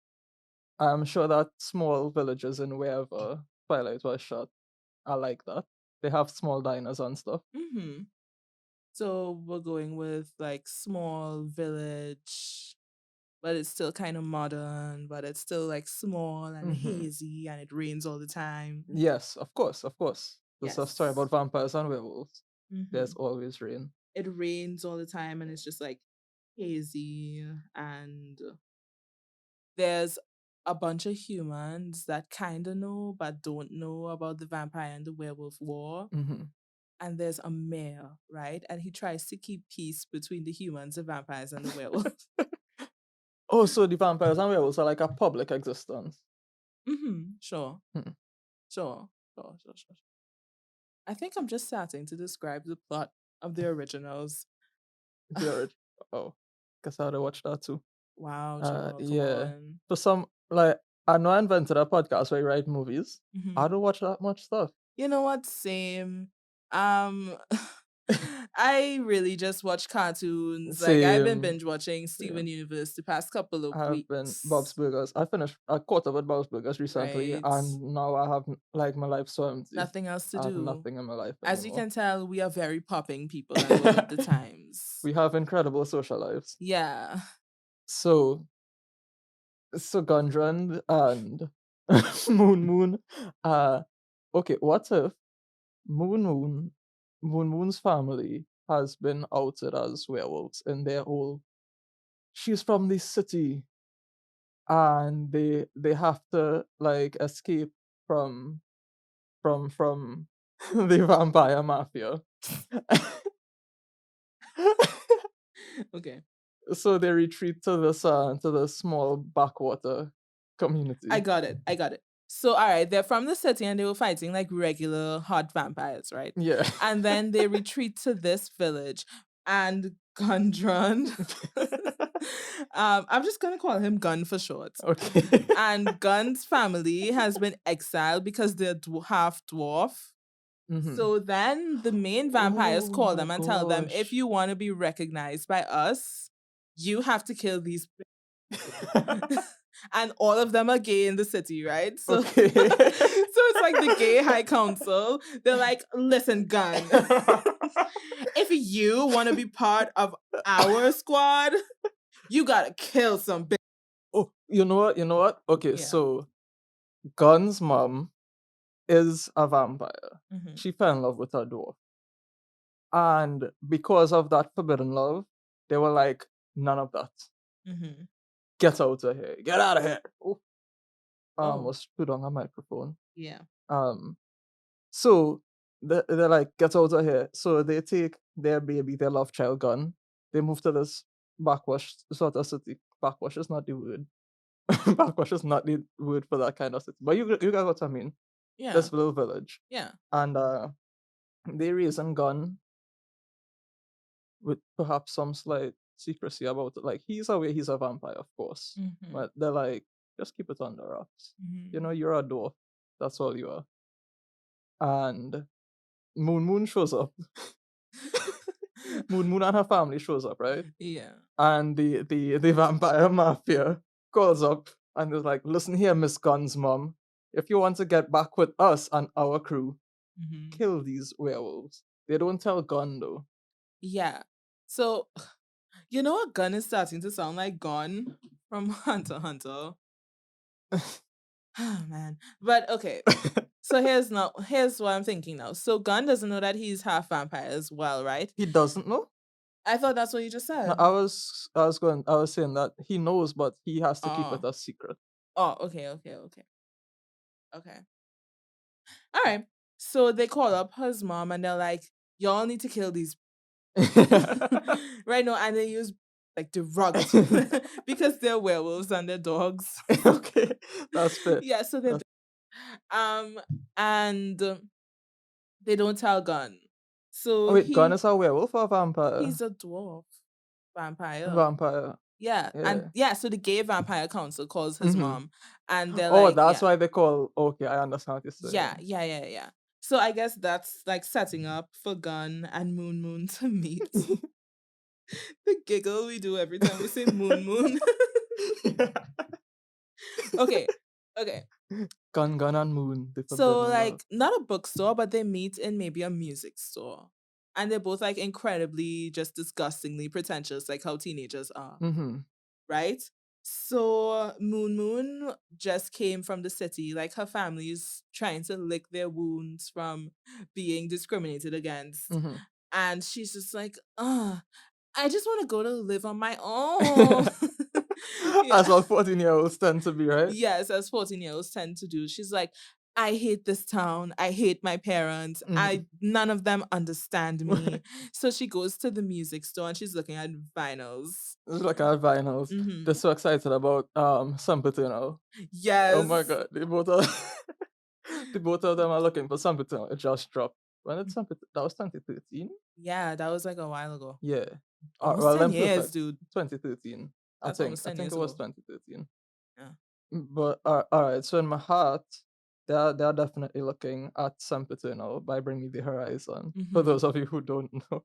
[SPEAKER 1] I'm sure that small villages in wherever Twilight was shot are like that. They have small diners and stuff.
[SPEAKER 2] Mm-hmm. So we're going with like small village, but it's still kind of modern, but it's still like small and
[SPEAKER 1] Hmm.
[SPEAKER 2] hazy and it rains all the time.
[SPEAKER 1] Yes, of course, of course. This is a story
[SPEAKER 2] Yes.
[SPEAKER 1] about vampires and werewolves.
[SPEAKER 2] Mm-hmm.
[SPEAKER 1] There's always rain.
[SPEAKER 2] It rains all the time and it's just like hazy and there's a bunch of humans that kind of know but don't know about the vampire and the werewolf war.
[SPEAKER 1] Hmm.
[SPEAKER 2] And there's a mayor, right? And he tries to keep peace between the humans, the vampires, and the werewolves.
[SPEAKER 1] Oh, so the vampires and werewolves are like a public existence.
[SPEAKER 2] Mm-hmm. Sure.
[SPEAKER 1] Hmm.
[SPEAKER 2] Sure. Sure. Sure. Sure. I think I'm just starting to describe the plot of the originals.
[SPEAKER 1] The orig- oh, guess I had to watch that too.
[SPEAKER 2] Wow, Joel, come
[SPEAKER 1] Yeah.
[SPEAKER 2] on.
[SPEAKER 1] For some, like, I know I invented a podcast where I write movies. I
[SPEAKER 2] Mhm.
[SPEAKER 1] don't watch that much stuff.
[SPEAKER 2] You know what? Same. Um, I really just watch cartoons. Like I've been
[SPEAKER 1] Same.
[SPEAKER 2] binge watching Steven
[SPEAKER 1] Same.
[SPEAKER 2] Universe the past couple of
[SPEAKER 1] I've been Bob's
[SPEAKER 2] weeks.
[SPEAKER 1] Burgers. I caught up with Bob's Burgers recently,
[SPEAKER 2] Right?
[SPEAKER 1] and now I have like my life so empty.
[SPEAKER 2] Nothing else to
[SPEAKER 1] I have
[SPEAKER 2] do.
[SPEAKER 1] nothing in my life
[SPEAKER 2] As you
[SPEAKER 1] anymore.
[SPEAKER 2] can tell, we are very popping people at all of the times.
[SPEAKER 1] We have incredible social lives.
[SPEAKER 2] Yeah.
[SPEAKER 1] So Gundrendre and Moon, uh, okay, what if Moon Moon Moon's family has been outed as werewolves in their whole she's from the city and they have to like escape from from the vampire mafia.
[SPEAKER 2] Okay.
[SPEAKER 1] So they retreat to the small backwater
[SPEAKER 2] I
[SPEAKER 1] community.
[SPEAKER 2] got it. I got it. So, all right, they're from the city and they were fighting like regular hot vampires, right?
[SPEAKER 1] Yeah.
[SPEAKER 2] And then they retreat to this village and Gundrund. I'm just gonna call him Gun for short.
[SPEAKER 1] Okay.
[SPEAKER 2] And Gun's family has been exiled because they're half dwarf.
[SPEAKER 1] Hmm.
[SPEAKER 2] So then the main vampires
[SPEAKER 1] Oh
[SPEAKER 2] call
[SPEAKER 1] my
[SPEAKER 2] them and tell them, if
[SPEAKER 1] gosh.
[SPEAKER 2] you want to be recognized by us, you have to kill these and all of them are gay in the city, right? So so
[SPEAKER 1] Okay.
[SPEAKER 2] it's like the gay high council. They're like, listen, Gun, if you want to be part of our squad, you gotta kill some bitch.
[SPEAKER 1] Oh, you know what? You know what? Okay,
[SPEAKER 2] Yeah.
[SPEAKER 1] so Gun's mom is a vampire.
[SPEAKER 2] Hmm.
[SPEAKER 1] She fell in love with a dwarf. And because of that forbidden love, they were like, none of that.
[SPEAKER 2] Hmm.
[SPEAKER 1] Get out of here. Get out of here. Oh, I
[SPEAKER 2] Oh,
[SPEAKER 1] almost put on a microphone.
[SPEAKER 2] yeah.
[SPEAKER 1] Um, so they're like, get out of here. So they take their baby, their love child gun. They move to this backwash sort of city. Backwash is not the word. Backwash is not the word for that kind of city. But you got what I mean.
[SPEAKER 2] Yeah.
[SPEAKER 1] This little village.
[SPEAKER 2] Yeah.
[SPEAKER 1] And they raising gun with perhaps some slight secrecy about it. Like he's aware he's a vampire, of course.
[SPEAKER 2] Hmm.
[SPEAKER 1] But they're like, just keep it under wraps. You know,
[SPEAKER 2] Hmm.
[SPEAKER 1] you're a dwarf. That's all you are. And Moon shows up. Moon and her family shows up, right?
[SPEAKER 2] Yeah.
[SPEAKER 1] And the vampire mafia calls up and is like, listen here, Miss Gunn's mom. If you want to get back with us and our crew,
[SPEAKER 2] Hmm.
[SPEAKER 1] kill these werewolves. They don't tell Gun though.
[SPEAKER 2] Yeah. So you know what Gun is starting to sound like Gon from Hunter x Hunter. Oh man. But okay. So here's what I'm thinking now. So Gun doesn't know that he's half vampire as well, right?
[SPEAKER 1] He doesn't know.
[SPEAKER 2] I thought that's what you just
[SPEAKER 1] No,
[SPEAKER 2] said.
[SPEAKER 1] I was saying that he knows, but he has to keep it
[SPEAKER 2] Oh.
[SPEAKER 1] a secret.
[SPEAKER 2] Oh, okay, okay, okay. Okay. All right. So they call up his mom and they're like, y'all need to kill these right now, and they use like derogative because they're werewolves and they're dogs.
[SPEAKER 1] Okay, that's fair.
[SPEAKER 2] Yeah, so they're
[SPEAKER 1] That's,
[SPEAKER 2] um and they don't tell Gun.
[SPEAKER 1] oh
[SPEAKER 2] So
[SPEAKER 1] wait, Gun is a werewolf or a vampire?
[SPEAKER 2] he's a dwarf vampire.
[SPEAKER 1] Vampire.
[SPEAKER 2] Yeah, and
[SPEAKER 1] Yeah.
[SPEAKER 2] yeah, so the gay vampire council calls his
[SPEAKER 1] Mm-hmm.
[SPEAKER 2] mom, and they're
[SPEAKER 1] Oh,
[SPEAKER 2] like,
[SPEAKER 1] that's
[SPEAKER 2] yeah,
[SPEAKER 1] why they call. Okay, I understand what you're
[SPEAKER 2] yeah,
[SPEAKER 1] saying.
[SPEAKER 2] yeah, yeah, yeah. So I guess that's like setting up for Gun and Moon to meet. The giggle we do every time we say Moon. Okay, okay.
[SPEAKER 1] Gun and Moon, the
[SPEAKER 2] So
[SPEAKER 1] forbidden love.
[SPEAKER 2] like not a bookstore, but they meet in maybe a music store. And they're both like incredibly just disgustingly pretentious, like how teenagers are,
[SPEAKER 1] Mm-hmm.
[SPEAKER 2] right? So Moon just came from the city, like her family's trying to lick their wounds from being discriminated against.
[SPEAKER 1] Mm-hmm.
[SPEAKER 2] And she's just like, I just want to go to live on my own.
[SPEAKER 1] As
[SPEAKER 2] Yeah.
[SPEAKER 1] all 14-year-olds tend to be, right?
[SPEAKER 2] Yes, as 14-year-olds tend to do. She's like, I hate this town. I hate my parents.
[SPEAKER 1] Mm-hmm.
[SPEAKER 2] None of them understand me. So she goes to the music store and she's looking at vinyls.
[SPEAKER 1] It's like our vinyls. They're
[SPEAKER 2] Hmm.
[SPEAKER 1] so excited about something, you know. Oh my
[SPEAKER 2] Yes.
[SPEAKER 1] god, they both are the both of them are looking for something. It just dropped. when did Semper that was 2013?
[SPEAKER 2] Yeah, that was like a while ago.
[SPEAKER 1] Yeah.
[SPEAKER 2] Almost
[SPEAKER 1] Well
[SPEAKER 2] 10
[SPEAKER 1] then
[SPEAKER 2] years,
[SPEAKER 1] perfect.
[SPEAKER 2] dude.
[SPEAKER 1] 2013. I
[SPEAKER 2] That's
[SPEAKER 1] think.
[SPEAKER 2] almost
[SPEAKER 1] I
[SPEAKER 2] 10
[SPEAKER 1] think it
[SPEAKER 2] years
[SPEAKER 1] was
[SPEAKER 2] ago.
[SPEAKER 1] 2013.
[SPEAKER 2] Yeah.
[SPEAKER 1] But all right, so in my heart, they are definitely looking at Sempiternal by Bring Me the Horizon. For
[SPEAKER 2] Mm-hmm.
[SPEAKER 1] those of you who don't know, for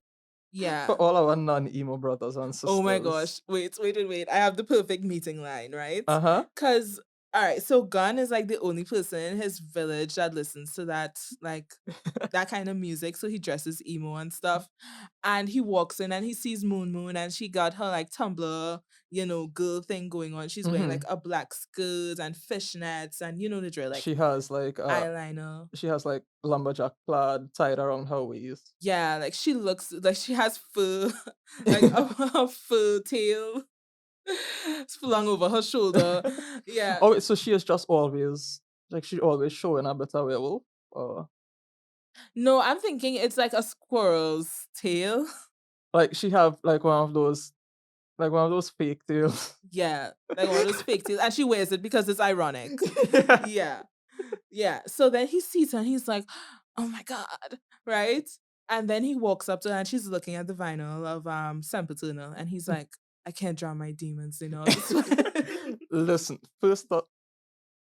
[SPEAKER 2] Yeah.
[SPEAKER 1] all our non-emo brothers and
[SPEAKER 2] Oh my
[SPEAKER 1] sisters.
[SPEAKER 2] gosh. Wait, wait, wait, wait. I have the perfect meeting line, right?
[SPEAKER 1] Uh-huh.
[SPEAKER 2] Because, all right, so Gun is like the only person in his village that listens to that, like, that kind of music. So he dresses emo and stuff. And he walks in and he sees Moon Moon and she got her like Tumblr, girl thing going on. She's wearing like
[SPEAKER 1] hmm
[SPEAKER 2] a black skirt and fishnets and you know the drill, like
[SPEAKER 1] She has like
[SPEAKER 2] eyeliner.
[SPEAKER 1] lumberjack plaid tied around her waist.
[SPEAKER 2] Yeah, like she looks like she has fur, like a fur tail flung over her shoulder. Yeah.
[SPEAKER 1] Oh, wait, so she is just always like she always showing a better werewolf. Or
[SPEAKER 2] No, I'm thinking it's like a squirrel's tail.
[SPEAKER 1] like she have like one of those fake tails.
[SPEAKER 2] Yeah, like one of those fake tails. And she wears it because it's ironic.
[SPEAKER 1] Yeah.
[SPEAKER 2] Yeah. Yeah. So then he sees her and he's like, oh my God. Right. And then he walks up to her and she's looking at the vinyl of Sempiternal and he's like, I can't drown my demons, this
[SPEAKER 1] Listen, first up,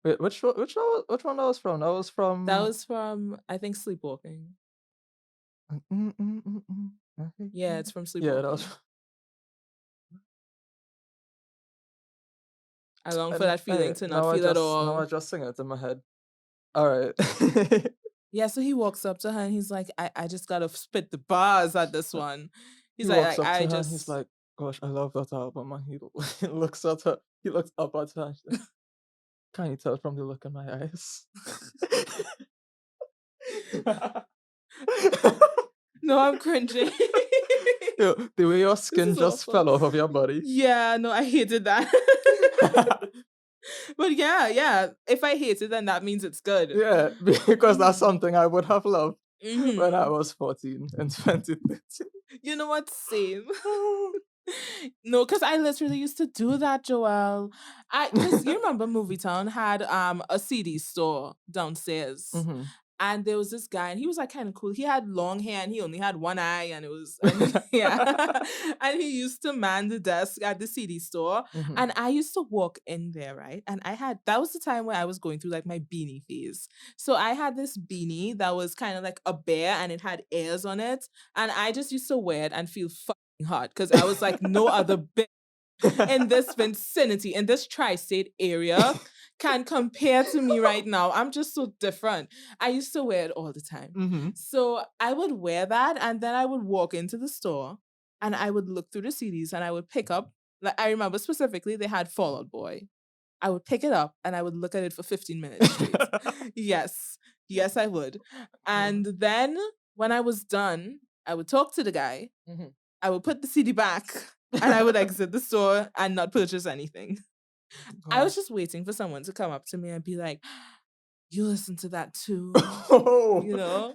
[SPEAKER 1] wait, which one that was from? That was
[SPEAKER 2] that
[SPEAKER 1] from.
[SPEAKER 2] was from I think Sleepwalking.
[SPEAKER 1] I hate
[SPEAKER 2] Yeah,
[SPEAKER 1] you.
[SPEAKER 2] it's from
[SPEAKER 1] Yeah, that was.
[SPEAKER 2] Sleepwalking. I long for
[SPEAKER 1] And
[SPEAKER 2] that feeling to not
[SPEAKER 1] now I
[SPEAKER 2] feel at
[SPEAKER 1] just now I
[SPEAKER 2] all.
[SPEAKER 1] just sing it in my head. All right.
[SPEAKER 2] Yeah, so he walks up to her and he's like, I just gotta spit the bars at this one.
[SPEAKER 1] He
[SPEAKER 2] He's
[SPEAKER 1] walks
[SPEAKER 2] like
[SPEAKER 1] up
[SPEAKER 2] I
[SPEAKER 1] to her and he's
[SPEAKER 2] just
[SPEAKER 1] like, "Gosh, I love that album." And he he looks at her. He looks up at her. And she's like, "Can you tell from the look in my eyes?"
[SPEAKER 2] no, I'm cringing.
[SPEAKER 1] Yo, the way your
[SPEAKER 2] This
[SPEAKER 1] skin
[SPEAKER 2] is
[SPEAKER 1] just
[SPEAKER 2] awful.
[SPEAKER 1] fell off of your body.
[SPEAKER 2] Yeah, no, I hated that. But yeah, yeah. If I hate it, then that means it's good.
[SPEAKER 1] Yeah, because that's
[SPEAKER 2] Mhm.
[SPEAKER 1] something I would have loved when I
[SPEAKER 2] Mhm.
[SPEAKER 1] was 14 in 2013.
[SPEAKER 2] You know what? Same. No, because I literally used to do that, Joelle. Because you remember Movie Town had a CD store downstairs.
[SPEAKER 1] hmm
[SPEAKER 2] And there was this guy, and he was like kind of cool. He had long hair and he only had one eye, and yeah. And he used to man the desk at the CD store.
[SPEAKER 1] hmm
[SPEAKER 2] And I used to walk in there, right? And that was the time where I was going through like my beanie phase. So I had this beanie that was kind of like a bear and it had ears on it. And I just used to wear it and feel fucking hot because I was like, no other bitch in this vicinity, in this tri-state area, can compare to me right now. I'm just so different. I used to wear it all the time.
[SPEAKER 1] hmm
[SPEAKER 2] So I would wear that and then I would walk into the store and I would look through the CDs and I would pick up, like I remember specifically they had Fall Out Boy. I would pick it up and I would look at it for 15 minutes straight. Yes. Yes, I would. And then when I was done, I would talk to the guy.
[SPEAKER 1] Mhm.
[SPEAKER 2] I would put the CD back and I would exit the store and not purchase anything. I was
[SPEAKER 1] Gosh.
[SPEAKER 2] just waiting for someone to come up to me and be like, you listen to that too?
[SPEAKER 1] Oh,
[SPEAKER 2] You know?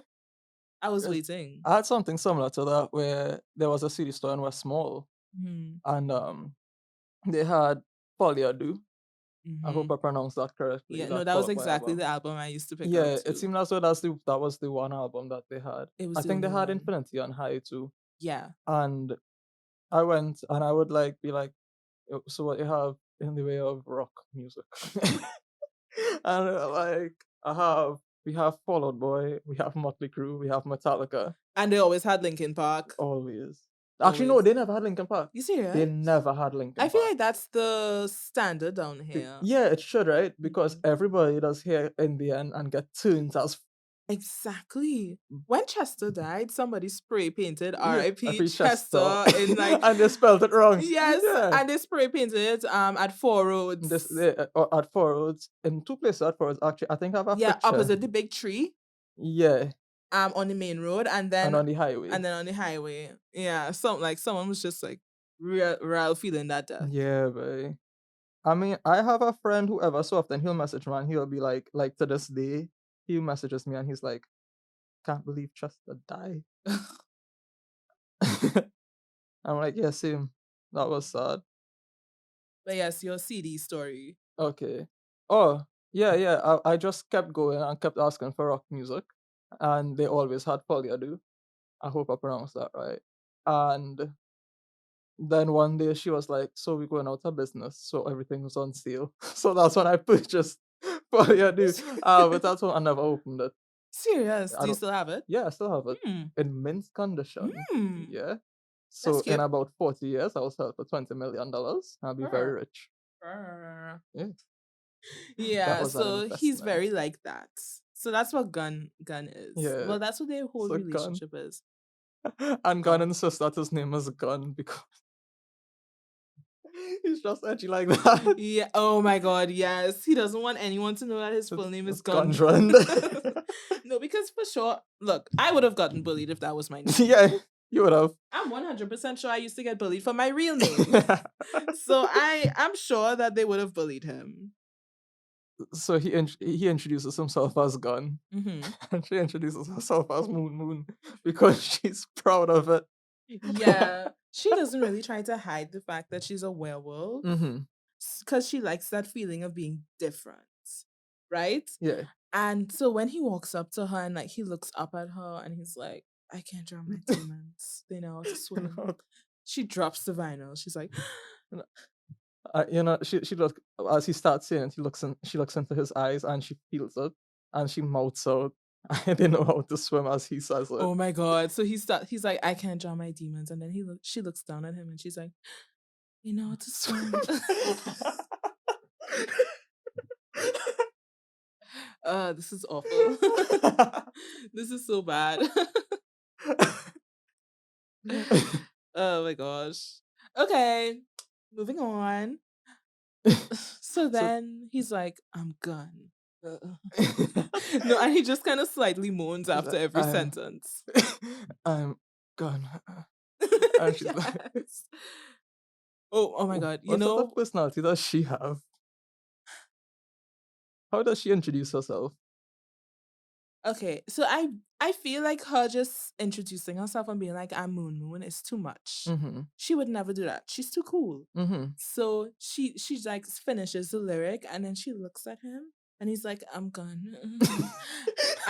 [SPEAKER 2] I was
[SPEAKER 1] 'cause
[SPEAKER 2] waiting.
[SPEAKER 1] I had something similar to that where there was a CD store in West Mall
[SPEAKER 2] Mhm.
[SPEAKER 1] and they had Polyadu. I hope
[SPEAKER 2] Mhm.
[SPEAKER 1] I pronounced that correctly.
[SPEAKER 2] Yeah, no,
[SPEAKER 1] That
[SPEAKER 2] that
[SPEAKER 1] Fall
[SPEAKER 2] was
[SPEAKER 1] Out Boy
[SPEAKER 2] exactly
[SPEAKER 1] album.
[SPEAKER 2] the album I used to pick out
[SPEAKER 1] Yeah, it
[SPEAKER 2] too.
[SPEAKER 1] seemed as though that was the one album that they had.
[SPEAKER 2] It was
[SPEAKER 1] I
[SPEAKER 2] the
[SPEAKER 1] think they
[SPEAKER 2] only
[SPEAKER 1] had
[SPEAKER 2] one.
[SPEAKER 1] Infinity on High too.
[SPEAKER 2] Yeah.
[SPEAKER 1] And I went and I would like be like, So what you have in the way of rock music?" And like we have Fall Out Boy, we have Motley Crue, we have Metallica,
[SPEAKER 2] And they always had Linkin Park.
[SPEAKER 1] always. Actually, no,
[SPEAKER 2] Always.
[SPEAKER 1] they never had Linkin Park.
[SPEAKER 2] You
[SPEAKER 1] They
[SPEAKER 2] serious?
[SPEAKER 1] never had
[SPEAKER 2] I
[SPEAKER 1] Linkin
[SPEAKER 2] feel
[SPEAKER 1] Park.
[SPEAKER 2] like that's the standard down here.
[SPEAKER 1] Yeah, it should, right? Because
[SPEAKER 2] Mhm.
[SPEAKER 1] everybody does hear in the end and get tuned as
[SPEAKER 2] Exactly. When Chester died, somebody spray painted
[SPEAKER 1] yeah, a
[SPEAKER 2] R.I.P.
[SPEAKER 1] Chester,
[SPEAKER 2] Chester in like
[SPEAKER 1] and they spelled it wrong.
[SPEAKER 2] yes,
[SPEAKER 1] Yeah,
[SPEAKER 2] and they spray painted it at Four
[SPEAKER 1] this
[SPEAKER 2] Roads.
[SPEAKER 1] at Four Roads in two places at Four Roads. Actually, I think I have a
[SPEAKER 2] Yeah,
[SPEAKER 1] picture.
[SPEAKER 2] opposite the big tree,
[SPEAKER 1] Yeah,
[SPEAKER 2] on the main road,
[SPEAKER 1] and on the highway.
[SPEAKER 2] and then on the highway. Yeah, someone was just like real feeling that death.
[SPEAKER 1] Yeah, boy. I mean, I have a friend who ever so often he'll message me and he'll be like to this day, he messages me and he's like, "Can't believe Chester died." I'm like, "Yeah, same. That was sad."
[SPEAKER 2] But yes, your CD story.
[SPEAKER 1] Okay. Oh, yeah, yeah. I just kept going and kept asking for rock music. and they always had polyadu. I hope I pronounced that right. And then one day she was like, "So we're going out of business, so everything was on sale." So that's when I purchased polyadu. But that's when I never opened it.
[SPEAKER 2] Serious?
[SPEAKER 1] I
[SPEAKER 2] Do you
[SPEAKER 1] don't.
[SPEAKER 2] still have it?
[SPEAKER 1] Yeah, I still have it
[SPEAKER 2] Hmm.
[SPEAKER 1] in mint condition.
[SPEAKER 2] Hmm.
[SPEAKER 1] Yeah.
[SPEAKER 2] That's
[SPEAKER 1] So in
[SPEAKER 2] cute.
[SPEAKER 1] about 40 years, I will sell it for $20 million. I'll be very
[SPEAKER 2] Brr,
[SPEAKER 1] rich.
[SPEAKER 2] brr.
[SPEAKER 1] Yeah, that
[SPEAKER 2] Yeah,
[SPEAKER 1] was an
[SPEAKER 2] so he's
[SPEAKER 1] investment.
[SPEAKER 2] very like that. So that's what Gun is.
[SPEAKER 1] Yeah,
[SPEAKER 2] Well, that's what their whole
[SPEAKER 1] so Gun.
[SPEAKER 2] relationship is.
[SPEAKER 1] And Gun
[SPEAKER 2] Gun.
[SPEAKER 1] insists that his name is Gun because he's just edgy like that.
[SPEAKER 2] Yeah. Oh my God. Yes. He doesn't want anyone to know that his full name is
[SPEAKER 1] It's
[SPEAKER 2] Gun.
[SPEAKER 1] Gundrendre.
[SPEAKER 2] No, because for sure, look, I would have gotten bullied if that was my name.
[SPEAKER 1] Yeah, you would have.
[SPEAKER 2] I'm 100% sure I used to get bullied for my real name. So I'm sure that they would have bullied him.
[SPEAKER 1] So he introduces himself as Gun,
[SPEAKER 2] Hmm.
[SPEAKER 1] and she introduces herself as Moon Moon because she's proud of it.
[SPEAKER 2] Yeah. She doesn't really try to hide the fact that she's a werewolf
[SPEAKER 1] Hmm.
[SPEAKER 2] because she likes that feeling of being different. Right?
[SPEAKER 1] Yeah.
[SPEAKER 2] And so when he walks up to her and like he looks up at her and he's like, I can't drown my demons. They know how to
[SPEAKER 1] You
[SPEAKER 2] swim.
[SPEAKER 1] know,
[SPEAKER 2] She drops the vinyl. She's like,
[SPEAKER 1] she looks as he starts saying it. She looks into his eyes and she feels it, and she mouths out, "I didn't know how to swim," as he says it.
[SPEAKER 2] oh my God. So he's like, I can't drown my demons. And then she looks down at him and she's like, you know how to swim. This is awful. This is so bad. Oh my gosh. Okay, moving on. So
[SPEAKER 1] So
[SPEAKER 2] then he's like, I'm gone. No, and he just kind of slightly moans
[SPEAKER 1] he's
[SPEAKER 2] after
[SPEAKER 1] like,
[SPEAKER 2] every sentence.
[SPEAKER 1] I'm gone. And she's like,
[SPEAKER 2] Yes. Oh my God. You
[SPEAKER 1] what sort of
[SPEAKER 2] know,
[SPEAKER 1] personality does she have? How does she introduce herself?
[SPEAKER 2] okay, so I feel like her just introducing herself and being like I'm Moon Moon is too much.
[SPEAKER 1] Mm-hmm.
[SPEAKER 2] She would never do that. She's too cool.
[SPEAKER 1] Mm-hmm.
[SPEAKER 2] So she's like finishes the lyric and then she looks at him and he's like I'm gone.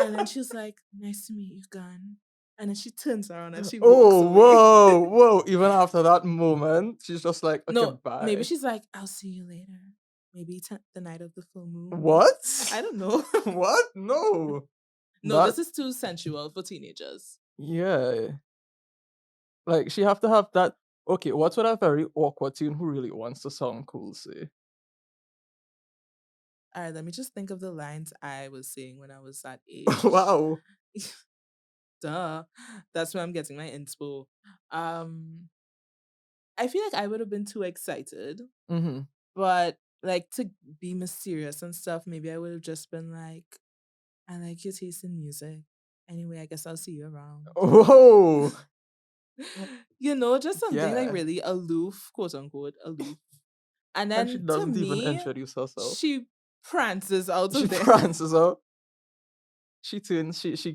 [SPEAKER 2] And then she's like nice to meet you, gone. And then she turns around and she walks
[SPEAKER 1] Oh,
[SPEAKER 2] away.
[SPEAKER 1] whoa. Even after that moment, she's just like, okay,
[SPEAKER 2] No, maybe
[SPEAKER 1] bye.
[SPEAKER 2] she's like I'll see you later. Maybe the night of the full moon.
[SPEAKER 1] What?
[SPEAKER 2] I don't know.
[SPEAKER 1] What? No.
[SPEAKER 2] No,
[SPEAKER 1] That,
[SPEAKER 2] this is too sensual for teenagers.
[SPEAKER 1] yeah. Like, she have to have that. Okay, what's with a very awkward teen who really wants to sound cool say?
[SPEAKER 2] All right, let me just think of the lines I was saying when I was that age.
[SPEAKER 1] Wow.
[SPEAKER 2] Duh. That's where I'm getting my inspo. Um, I feel like I would have been too excited,
[SPEAKER 1] Mm-hmm.
[SPEAKER 2] but like to be mysterious and stuff, maybe I would have just been like, I like your taste in music. Anyway, I guess I'll see you around.
[SPEAKER 1] Whoa.
[SPEAKER 2] You know, just something like
[SPEAKER 1] Yeah.
[SPEAKER 2] really aloof, quote unquote, aloof. And
[SPEAKER 1] And she
[SPEAKER 2] then to
[SPEAKER 1] doesn't even
[SPEAKER 2] me,
[SPEAKER 1] introduce herself.
[SPEAKER 2] she prances out
[SPEAKER 1] She
[SPEAKER 2] of there.
[SPEAKER 1] prances out. She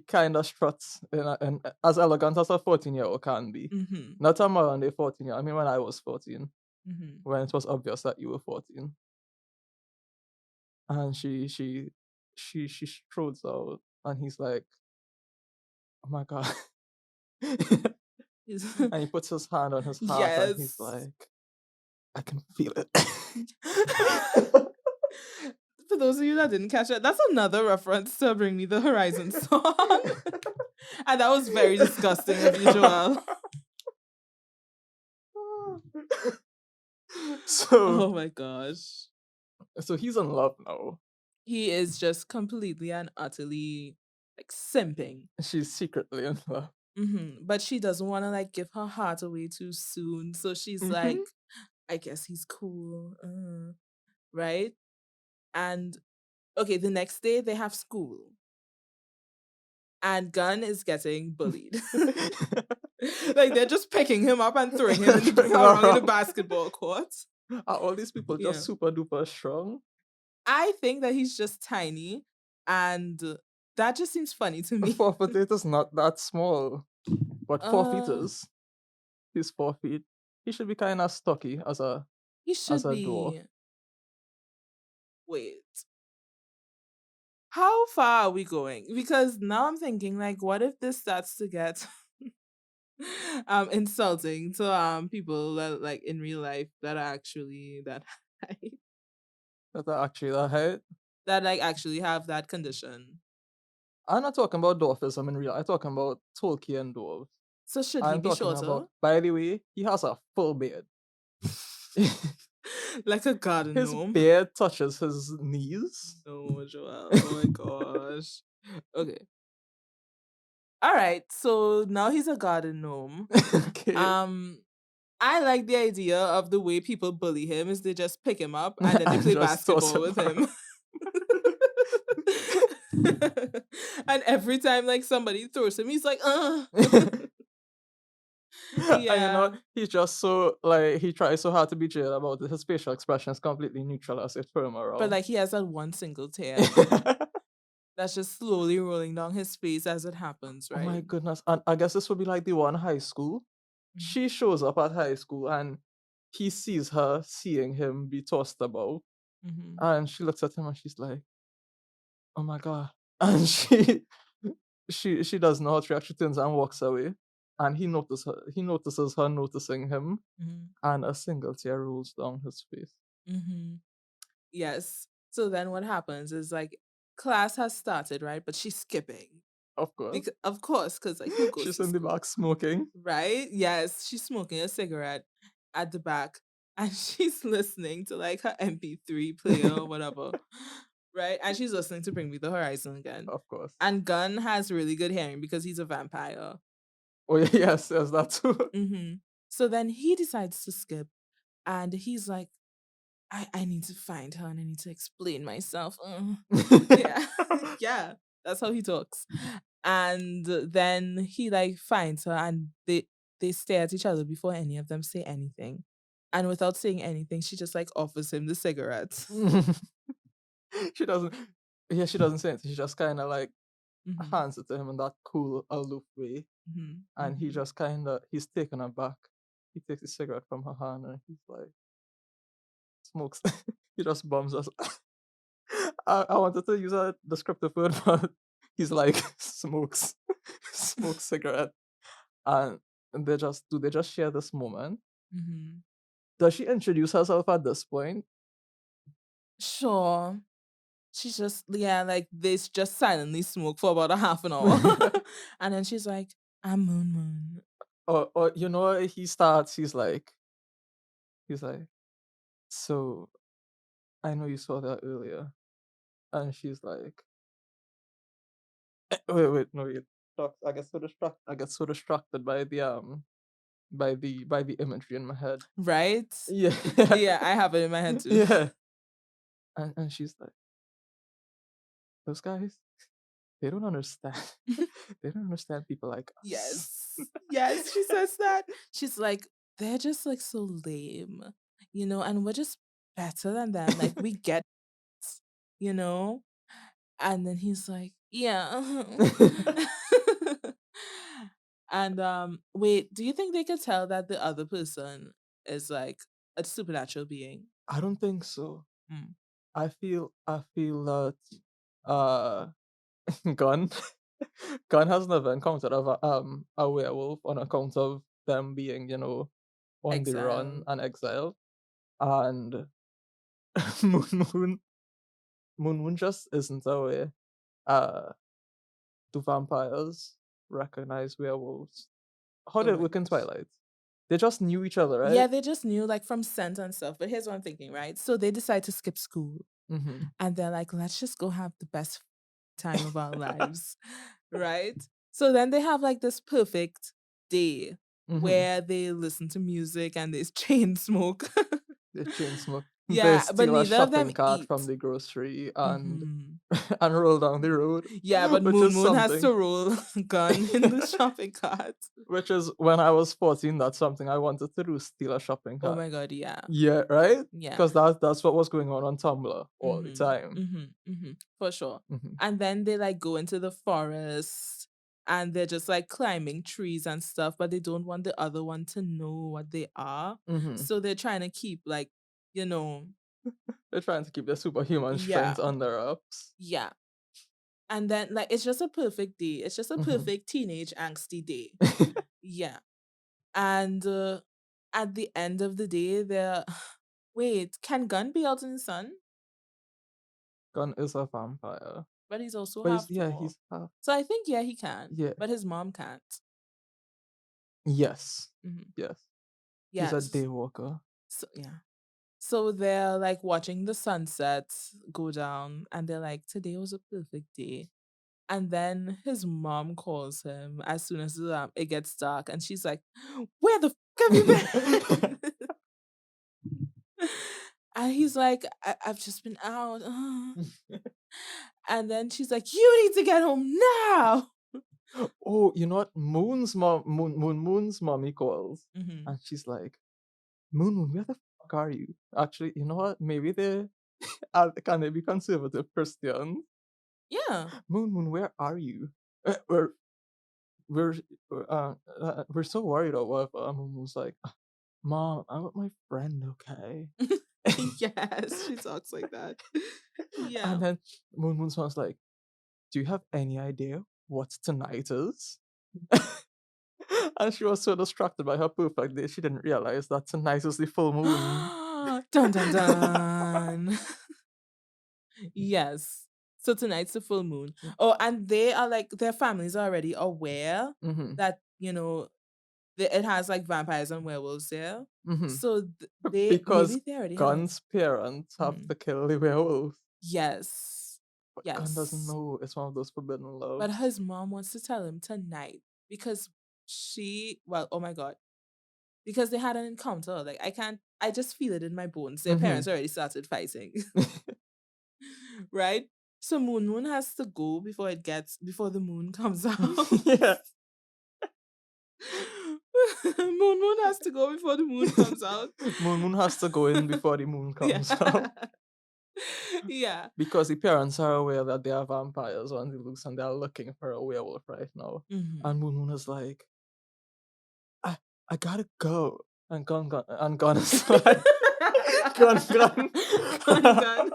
[SPEAKER 1] kind of struts in as elegant as a 14-year-old can be.
[SPEAKER 2] Hmm.
[SPEAKER 1] Not a modern day 14 year. I mean, when I was 14,
[SPEAKER 2] Hmm.
[SPEAKER 1] when it was obvious that you were 14, and she strolls out, and he's like, "Oh my god," and he puts his hand on his heart, and he's
[SPEAKER 2] Yes.
[SPEAKER 1] like, "I can feel it."
[SPEAKER 2] For those of you that didn't catch it, that's another reference to Bring Me the Horizon song. And that was very disgusting of you, Joel.
[SPEAKER 1] so
[SPEAKER 2] Oh my gosh.
[SPEAKER 1] so he's in love now.
[SPEAKER 2] He is just completely and utterly like simping.
[SPEAKER 1] She's secretly in love.
[SPEAKER 2] But she doesn't want to like give her heart away too soon. So she's
[SPEAKER 1] Hmm.
[SPEAKER 2] like, I guess he's cool. Right? And okay, the next day they have school. And Gunn is getting bullied. Like they're just picking him up and throwing him
[SPEAKER 1] Throwing him
[SPEAKER 2] around in the
[SPEAKER 1] around.
[SPEAKER 2] basketball court.
[SPEAKER 1] Are all these people just
[SPEAKER 2] Yeah.
[SPEAKER 1] super duper strong?
[SPEAKER 2] I think that he's just tiny and that just seems funny to me.
[SPEAKER 1] 4 foot 8 is not that small, but 4 feet
[SPEAKER 2] Uh
[SPEAKER 1] is. He's 4 feet. He should be kind of stocky
[SPEAKER 2] he
[SPEAKER 1] as
[SPEAKER 2] should
[SPEAKER 1] a dwarf.
[SPEAKER 2] be wait. How far are we going? Because now I'm thinking, like, what if this starts to get insulting to people that like in real life that are actually that high,
[SPEAKER 1] That's actually the height.
[SPEAKER 2] that like actually have that condition.
[SPEAKER 1] I'm not talking about dwarfism in real. I'm talking about Tolkien dwarves.
[SPEAKER 2] So should he
[SPEAKER 1] I'm
[SPEAKER 2] be
[SPEAKER 1] talking about.
[SPEAKER 2] shorter?
[SPEAKER 1] By the way, he has a full beard.
[SPEAKER 2] Like a garden
[SPEAKER 1] His
[SPEAKER 2] gnome?
[SPEAKER 1] beard touches his knees.
[SPEAKER 2] No, Joel. Oh my gosh. Okay. All right. So now he's a garden gnome.
[SPEAKER 1] Okay.
[SPEAKER 2] Um, I like the idea of the way people bully him is they just pick him up and then they
[SPEAKER 1] And
[SPEAKER 2] play
[SPEAKER 1] just toss
[SPEAKER 2] basketball
[SPEAKER 1] him
[SPEAKER 2] with
[SPEAKER 1] around.
[SPEAKER 2] him. And every time like somebody throws him, he's like,
[SPEAKER 1] And you know,
[SPEAKER 2] yeah.
[SPEAKER 1] he's just so like he tries so hard to be chill about it. His facial expression is completely neutral as it throw him
[SPEAKER 2] But
[SPEAKER 1] around.
[SPEAKER 2] like he has that one single tear that's just slowly rolling down his face as it happens,
[SPEAKER 1] Oh
[SPEAKER 2] right?
[SPEAKER 1] my goodness. And I guess this would be like the one high school.
[SPEAKER 2] Mhm,
[SPEAKER 1] She shows up at high school and he sees her seeing him be tossed about.
[SPEAKER 2] mhm,
[SPEAKER 1] And she looks at him and she's like, "Oh my god." And she doesn't know how to react. She turns and walks away. And he notices her noticing him,
[SPEAKER 2] mhm,
[SPEAKER 1] and a single tear rolls down his face.
[SPEAKER 2] mhm. Yes. So then what happens is like class has started, right? But she's skipping.
[SPEAKER 1] Of course.
[SPEAKER 2] Because of course, because like who goes
[SPEAKER 1] She's
[SPEAKER 2] to
[SPEAKER 1] in the
[SPEAKER 2] school?
[SPEAKER 1] back smoking.
[SPEAKER 2] Right? Yes, she's smoking a cigarette at the back and she's listening to like her MP3 player or whatever. Right? And she's listening to Bring Me the Horizon again.
[SPEAKER 1] Of course.
[SPEAKER 2] And Gunn has really good hearing because he's a vampire.
[SPEAKER 1] Oh yeah, yes, yes, that too.
[SPEAKER 2] So then he decides to skip and he's like, I need to find her and I need to explain myself. Yeah. Yeah. That's how he talks. And then he like finds her and they stare at each other before any of them say anything. And without saying anything, she just like offers him the cigarette.
[SPEAKER 1] She doesn't yeah, she doesn't say anything. She just kinda like
[SPEAKER 2] Mhm,
[SPEAKER 1] hands it to him in that cool, aloof way.
[SPEAKER 2] mhm,
[SPEAKER 1] And he
[SPEAKER 2] mhm.
[SPEAKER 1] just kinda he's taken aback. He takes the cigarette from her hand and he's like smokes. He just bums us. I wanted to use a descriptive word, but he's like smokes smokes cigarette. And they just share this moment?
[SPEAKER 2] Mhm.
[SPEAKER 1] Does she introduce herself at this point?
[SPEAKER 2] Sure. She's just yeah, like this just silently smoke for about a half an hour. And then she's like, I'm Moon Moon.
[SPEAKER 1] Or you know, he's like, "So, I know you saw that earlier." And she's like, wait, no, wait. I get so distracted by by the imagery in my head.
[SPEAKER 2] Right?
[SPEAKER 1] Yeah.
[SPEAKER 2] Yeah, I have it in my head too.
[SPEAKER 1] Yeah. And she's like, "Those guys, they don't understand. They don't understand people like us."
[SPEAKER 2] Yes. Yes, she says that. She's like, they're just like so lame, and we're just better than them. Like we get it, you know? And then he's like, yeah. And wait, do you think they could tell that the other person is like a supernatural being?
[SPEAKER 1] I don't think so.
[SPEAKER 2] Mm.
[SPEAKER 1] I feel that uh Gun Gun has never encountered a werewolf on account of them being, on the run
[SPEAKER 2] Exile.
[SPEAKER 1] and exiled. And Moon Moon Moon Moon just isn't aware. Uh do vampires recognize werewolves? How
[SPEAKER 2] Oh
[SPEAKER 1] did it
[SPEAKER 2] my
[SPEAKER 1] work in
[SPEAKER 2] gosh.
[SPEAKER 1] Twilight? They just knew each other,
[SPEAKER 2] Yeah,
[SPEAKER 1] right?
[SPEAKER 2] they just knew like from scent and stuff. But here's what I'm thinking, right? So they decide to skip school
[SPEAKER 1] Mm-hmm.
[SPEAKER 2] and they're like, let's just go have the best time of our lives, right? So then they have like this perfect day
[SPEAKER 1] Mm-hmm.
[SPEAKER 2] where they listen to music and they chain smoke.
[SPEAKER 1] They chain smoke. They
[SPEAKER 2] Yeah, but
[SPEAKER 1] steal a
[SPEAKER 2] neither of them
[SPEAKER 1] shopping cart from
[SPEAKER 2] eat.
[SPEAKER 1] the grocery and
[SPEAKER 2] Mhm.
[SPEAKER 1] and roll down the road,
[SPEAKER 2] Yeah, but
[SPEAKER 1] which
[SPEAKER 2] Moon
[SPEAKER 1] is
[SPEAKER 2] Moon has
[SPEAKER 1] something.
[SPEAKER 2] to roll gun in the shopping cart.
[SPEAKER 1] Which is when I was 14, that's something I wanted to do, steal a shopping
[SPEAKER 2] Oh
[SPEAKER 1] cart.
[SPEAKER 2] my god, yeah.
[SPEAKER 1] Yeah, right?
[SPEAKER 2] Yeah.
[SPEAKER 1] Because that's what was going on Tumblr all the
[SPEAKER 2] Mhm,
[SPEAKER 1] time.
[SPEAKER 2] mhm, mhm, for sure.
[SPEAKER 1] Mhm.
[SPEAKER 2] And then they like go into the forest and they're just like climbing trees and stuff, but they don't want the other one to know what they are.
[SPEAKER 1] Mhm.
[SPEAKER 2] So they're trying to keep like, you know,
[SPEAKER 1] They're trying to keep their superhuman
[SPEAKER 2] yeah,
[SPEAKER 1] strength under wraps.
[SPEAKER 2] yeah. And then like it's just a perfect day. It's just a
[SPEAKER 1] Mm-hmm.
[SPEAKER 2] perfect teenage angsty day. Yeah. And at the end of the day, they're wait, can Gun be out in the sun?
[SPEAKER 1] Gun is a vampire.
[SPEAKER 2] But he's also
[SPEAKER 1] But he's,
[SPEAKER 2] half
[SPEAKER 1] yeah,
[SPEAKER 2] dwarf.
[SPEAKER 1] he's half.
[SPEAKER 2] So I think yeah, he can,
[SPEAKER 1] Yeah.
[SPEAKER 2] but his mom can't.
[SPEAKER 1] Yes.
[SPEAKER 2] Hmm.
[SPEAKER 1] Yes. He's a
[SPEAKER 2] Yes.
[SPEAKER 1] day walker.
[SPEAKER 2] So yeah. So they're like watching the sunset go down, and they're like, "Today was a perfect day." And then his mom calls him as soon as it gets dark, and she's like, "Where the have you been?" And he's like, I've just been out." And then she's like, "You need to get home now."
[SPEAKER 1] Oh, you know what? Moon's mommy calls,
[SPEAKER 2] Hmm.
[SPEAKER 1] and she's like, Moon, where the fuck are you? Actually, you know what? Maybe they can they be conservative Christians?
[SPEAKER 2] Yeah.
[SPEAKER 1] Moon, where are you? We're we're we're so worried or whatever. And Moon was like, Mom, I'm with my friend, okay?
[SPEAKER 2] Yes, she talks like that. Yeah.
[SPEAKER 1] And then Moon's mom's like, do you have any idea what tonight is? And she was so distracted by her perfect day, she didn't realize that tonight is the full moon.
[SPEAKER 2] Dun dun dun. Yes. So tonight's the full moon. Oh, and they are like their families are already aware
[SPEAKER 1] Mm-hmm.
[SPEAKER 2] that it has like vampires and werewolves there.
[SPEAKER 1] Mm-hmm.
[SPEAKER 2] So they
[SPEAKER 1] Because
[SPEAKER 2] maybe they already had
[SPEAKER 1] Gun's parents have
[SPEAKER 2] Mhm.
[SPEAKER 1] to kill the werewolf.
[SPEAKER 2] Yes.
[SPEAKER 1] But Gun doesn't
[SPEAKER 2] Yes.
[SPEAKER 1] know it's one of those forbidden
[SPEAKER 2] But
[SPEAKER 1] loves.
[SPEAKER 2] his mom wants to tell him tonight because oh my god, because they had an encounter. Like I just feel it in my bones. Their
[SPEAKER 1] Mm-hmm.
[SPEAKER 2] parents already started fighting. Right? So Moon has to go before the moon comes out.
[SPEAKER 1] Yeah.
[SPEAKER 2] Moon has to go before the moon comes out.
[SPEAKER 1] Moon has to go in before the moon
[SPEAKER 2] Yeah.
[SPEAKER 1] comes out.
[SPEAKER 2] Yeah.
[SPEAKER 1] Because the parents are aware that they are vampires on the loose and they are looking for a werewolf right now.
[SPEAKER 2] Mhm.
[SPEAKER 1] And Moon is like, I, I gotta go. And Gun is like, Gun.
[SPEAKER 2] Gun gun.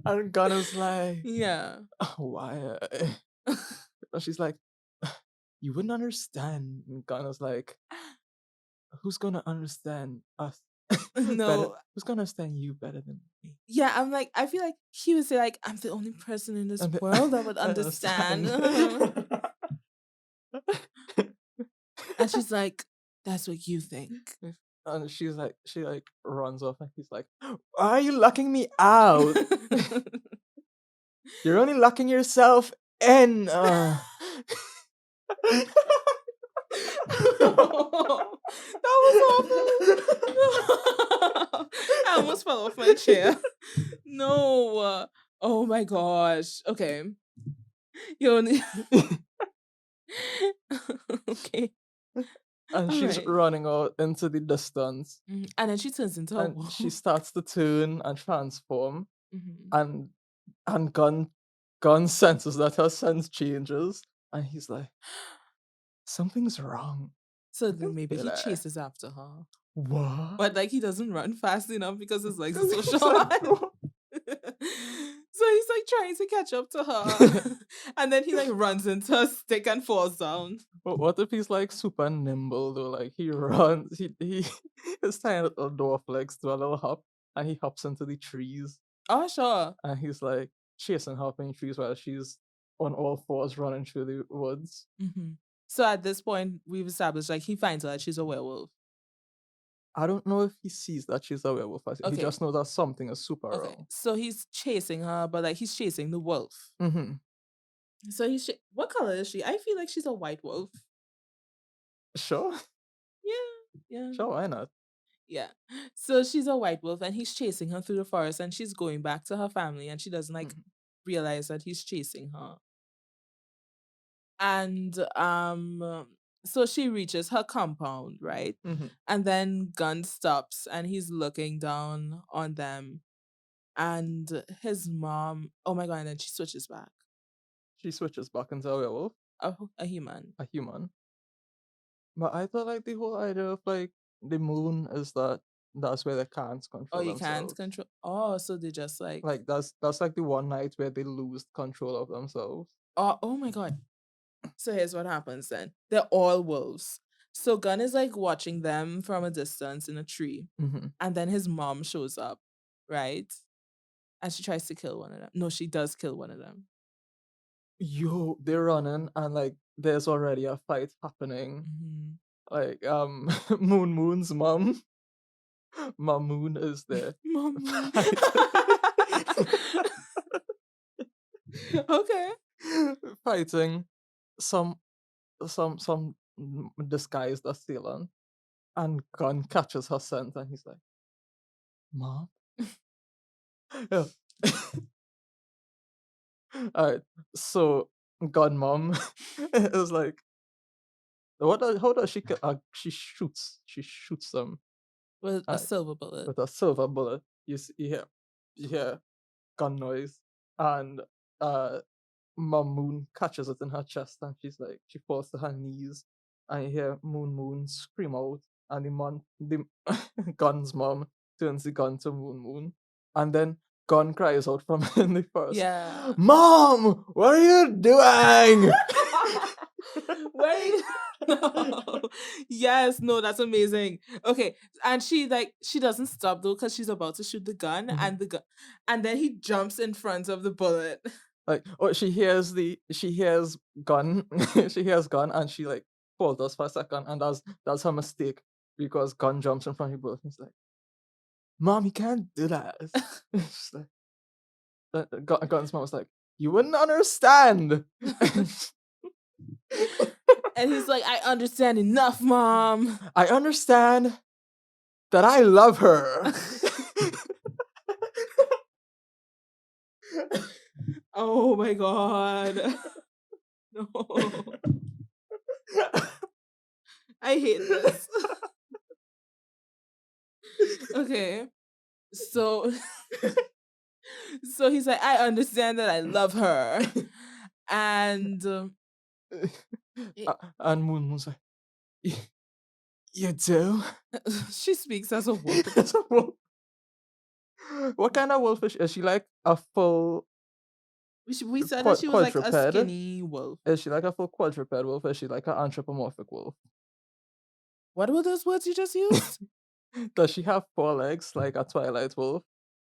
[SPEAKER 1] And Gun is like,
[SPEAKER 2] Yeah.
[SPEAKER 1] why? And she's like, you wouldn't understand. And Gun is like, who's gonna understand us better?
[SPEAKER 2] No.
[SPEAKER 1] Who's gonna understand you better than me?
[SPEAKER 2] Yeah, I'm like, I feel like he would say like, "I'm the only person in this
[SPEAKER 1] And
[SPEAKER 2] world that would
[SPEAKER 1] I
[SPEAKER 2] understand."
[SPEAKER 1] understand.
[SPEAKER 2] And she's like, "That's what you think."
[SPEAKER 1] And she like runs off and he's like, why are you locking me out? You're only locking yourself in.
[SPEAKER 2] That was awful. I almost fell off my chair. No. Oh my gosh. Okay. You only okay.
[SPEAKER 1] And
[SPEAKER 2] All
[SPEAKER 1] she's
[SPEAKER 2] right.
[SPEAKER 1] running out into the distance.
[SPEAKER 2] And then she turns into a
[SPEAKER 1] And she
[SPEAKER 2] wolf.
[SPEAKER 1] starts to turn and transform.
[SPEAKER 2] Mhm.
[SPEAKER 1] And and Gun senses that her sense changes. And he's like, something's wrong.
[SPEAKER 2] So
[SPEAKER 1] I can
[SPEAKER 2] then maybe
[SPEAKER 1] feel
[SPEAKER 2] he
[SPEAKER 1] it.
[SPEAKER 2] chases after her.
[SPEAKER 1] What?
[SPEAKER 2] But like he doesn't run fast enough because his legs are so
[SPEAKER 1] He's like,
[SPEAKER 2] short. So he's like trying to catch up to her. And then he like runs into a stick and falls down.
[SPEAKER 1] but what if he's like super nimble though? Like he runs, he his tiny little dwarf legs do a little hop, and he hops into the trees,
[SPEAKER 2] Oh sure.
[SPEAKER 1] and he's like chasing hopping trees while she's on all fours running through the woods.
[SPEAKER 2] Hmm. So at this point, we've established like he finds out that she's a werewolf.
[SPEAKER 1] I don't know if he sees that she's a werewolf. He
[SPEAKER 2] Okay.
[SPEAKER 1] just knows that something is super
[SPEAKER 2] Okay.
[SPEAKER 1] wrong.
[SPEAKER 2] So he's chasing her, but like he's chasing the wolf.
[SPEAKER 1] Mm-hmm.
[SPEAKER 2] So what color is she? I feel like she's a white wolf.
[SPEAKER 1] Sure,
[SPEAKER 2] Yeah. Yeah.
[SPEAKER 1] sure, why not?
[SPEAKER 2] Yeah. So she's a white wolf and he's chasing her through the forest and she's going back to her family and she doesn't like
[SPEAKER 1] Mhm.
[SPEAKER 2] realize that he's chasing her. And so she reaches her compound, right?
[SPEAKER 1] Mhm.
[SPEAKER 2] And then Gun stops and he's looking down on them and his mom, oh my god, and then she switches back.
[SPEAKER 1] She switches back into a werewolf,
[SPEAKER 2] A human.
[SPEAKER 1] a human. But I thought like the whole idea of like the moon is that that's where they can't
[SPEAKER 2] Oh,
[SPEAKER 1] control
[SPEAKER 2] you can't
[SPEAKER 1] themselves.
[SPEAKER 2] control. Oh, so they just like.
[SPEAKER 1] Like that's like the one night where they lose control of themselves.
[SPEAKER 2] Oh my god. So here's what happens then. They're all wolves. So Gun is like watching them from a distance in a tree.
[SPEAKER 1] Hmm.
[SPEAKER 2] And then his mom shows up, right? And she tries to kill one of them. No, she does kill one of them.
[SPEAKER 1] Yo, they're running and like there's already a fight happening.
[SPEAKER 2] Mhm.
[SPEAKER 1] Like Moon's mom, Moon is there
[SPEAKER 2] Mamoon.
[SPEAKER 1] fighting,
[SPEAKER 2] Okay.
[SPEAKER 1] fighting some disguised assailant, and Gun catches her scent and he's like, "Mom." Yeah. All right. So Gun mom is like, how does she she shoots them
[SPEAKER 2] With a
[SPEAKER 1] uh,
[SPEAKER 2] silver bullet.
[SPEAKER 1] with a silver bullet. You hear gun noise, and uh Moon catches it in her chest, and she falls to her knees, and you hear Moon scream out, and the Gun's mom turns the gun to Moon, and then Gun cries out from in the forest,
[SPEAKER 2] Yeah.
[SPEAKER 1] "Mom, what are you doing?"
[SPEAKER 2] Wait. No. Yes, no, that's amazing. Okay. And she doesn't stop though because she's about to shoot the gun
[SPEAKER 1] Mhm.
[SPEAKER 2] and the gun and then he jumps in front of the bullet.
[SPEAKER 1] Like, oh, she hears Gun, she hears Gun, and she like falters for a second, and that's her mistake because Gun jumps in front of both. He's like, "Mom, you can't do that." She's like, Gun's mom was like, "You wouldn't understand."
[SPEAKER 2] And he's like, I understand enough, mom.
[SPEAKER 1] I understand that I love her.
[SPEAKER 2] Oh my god. No. I hate this. Okay. So so he's like, I understand that I love her. And it-
[SPEAKER 1] And Moon's like, "Y- You do?"
[SPEAKER 2] she speaks as a wolf.
[SPEAKER 1] It's a wolf. What kind of wolf is she? Like a full
[SPEAKER 2] We said that she was like a
[SPEAKER 1] quadruped?
[SPEAKER 2] skinny wolf.
[SPEAKER 1] Is she like a full quadruped wolf? Is she like an anthropomorphic wolf?
[SPEAKER 2] What were those words you just used?
[SPEAKER 1] Does she have four legs like a twilight wolf?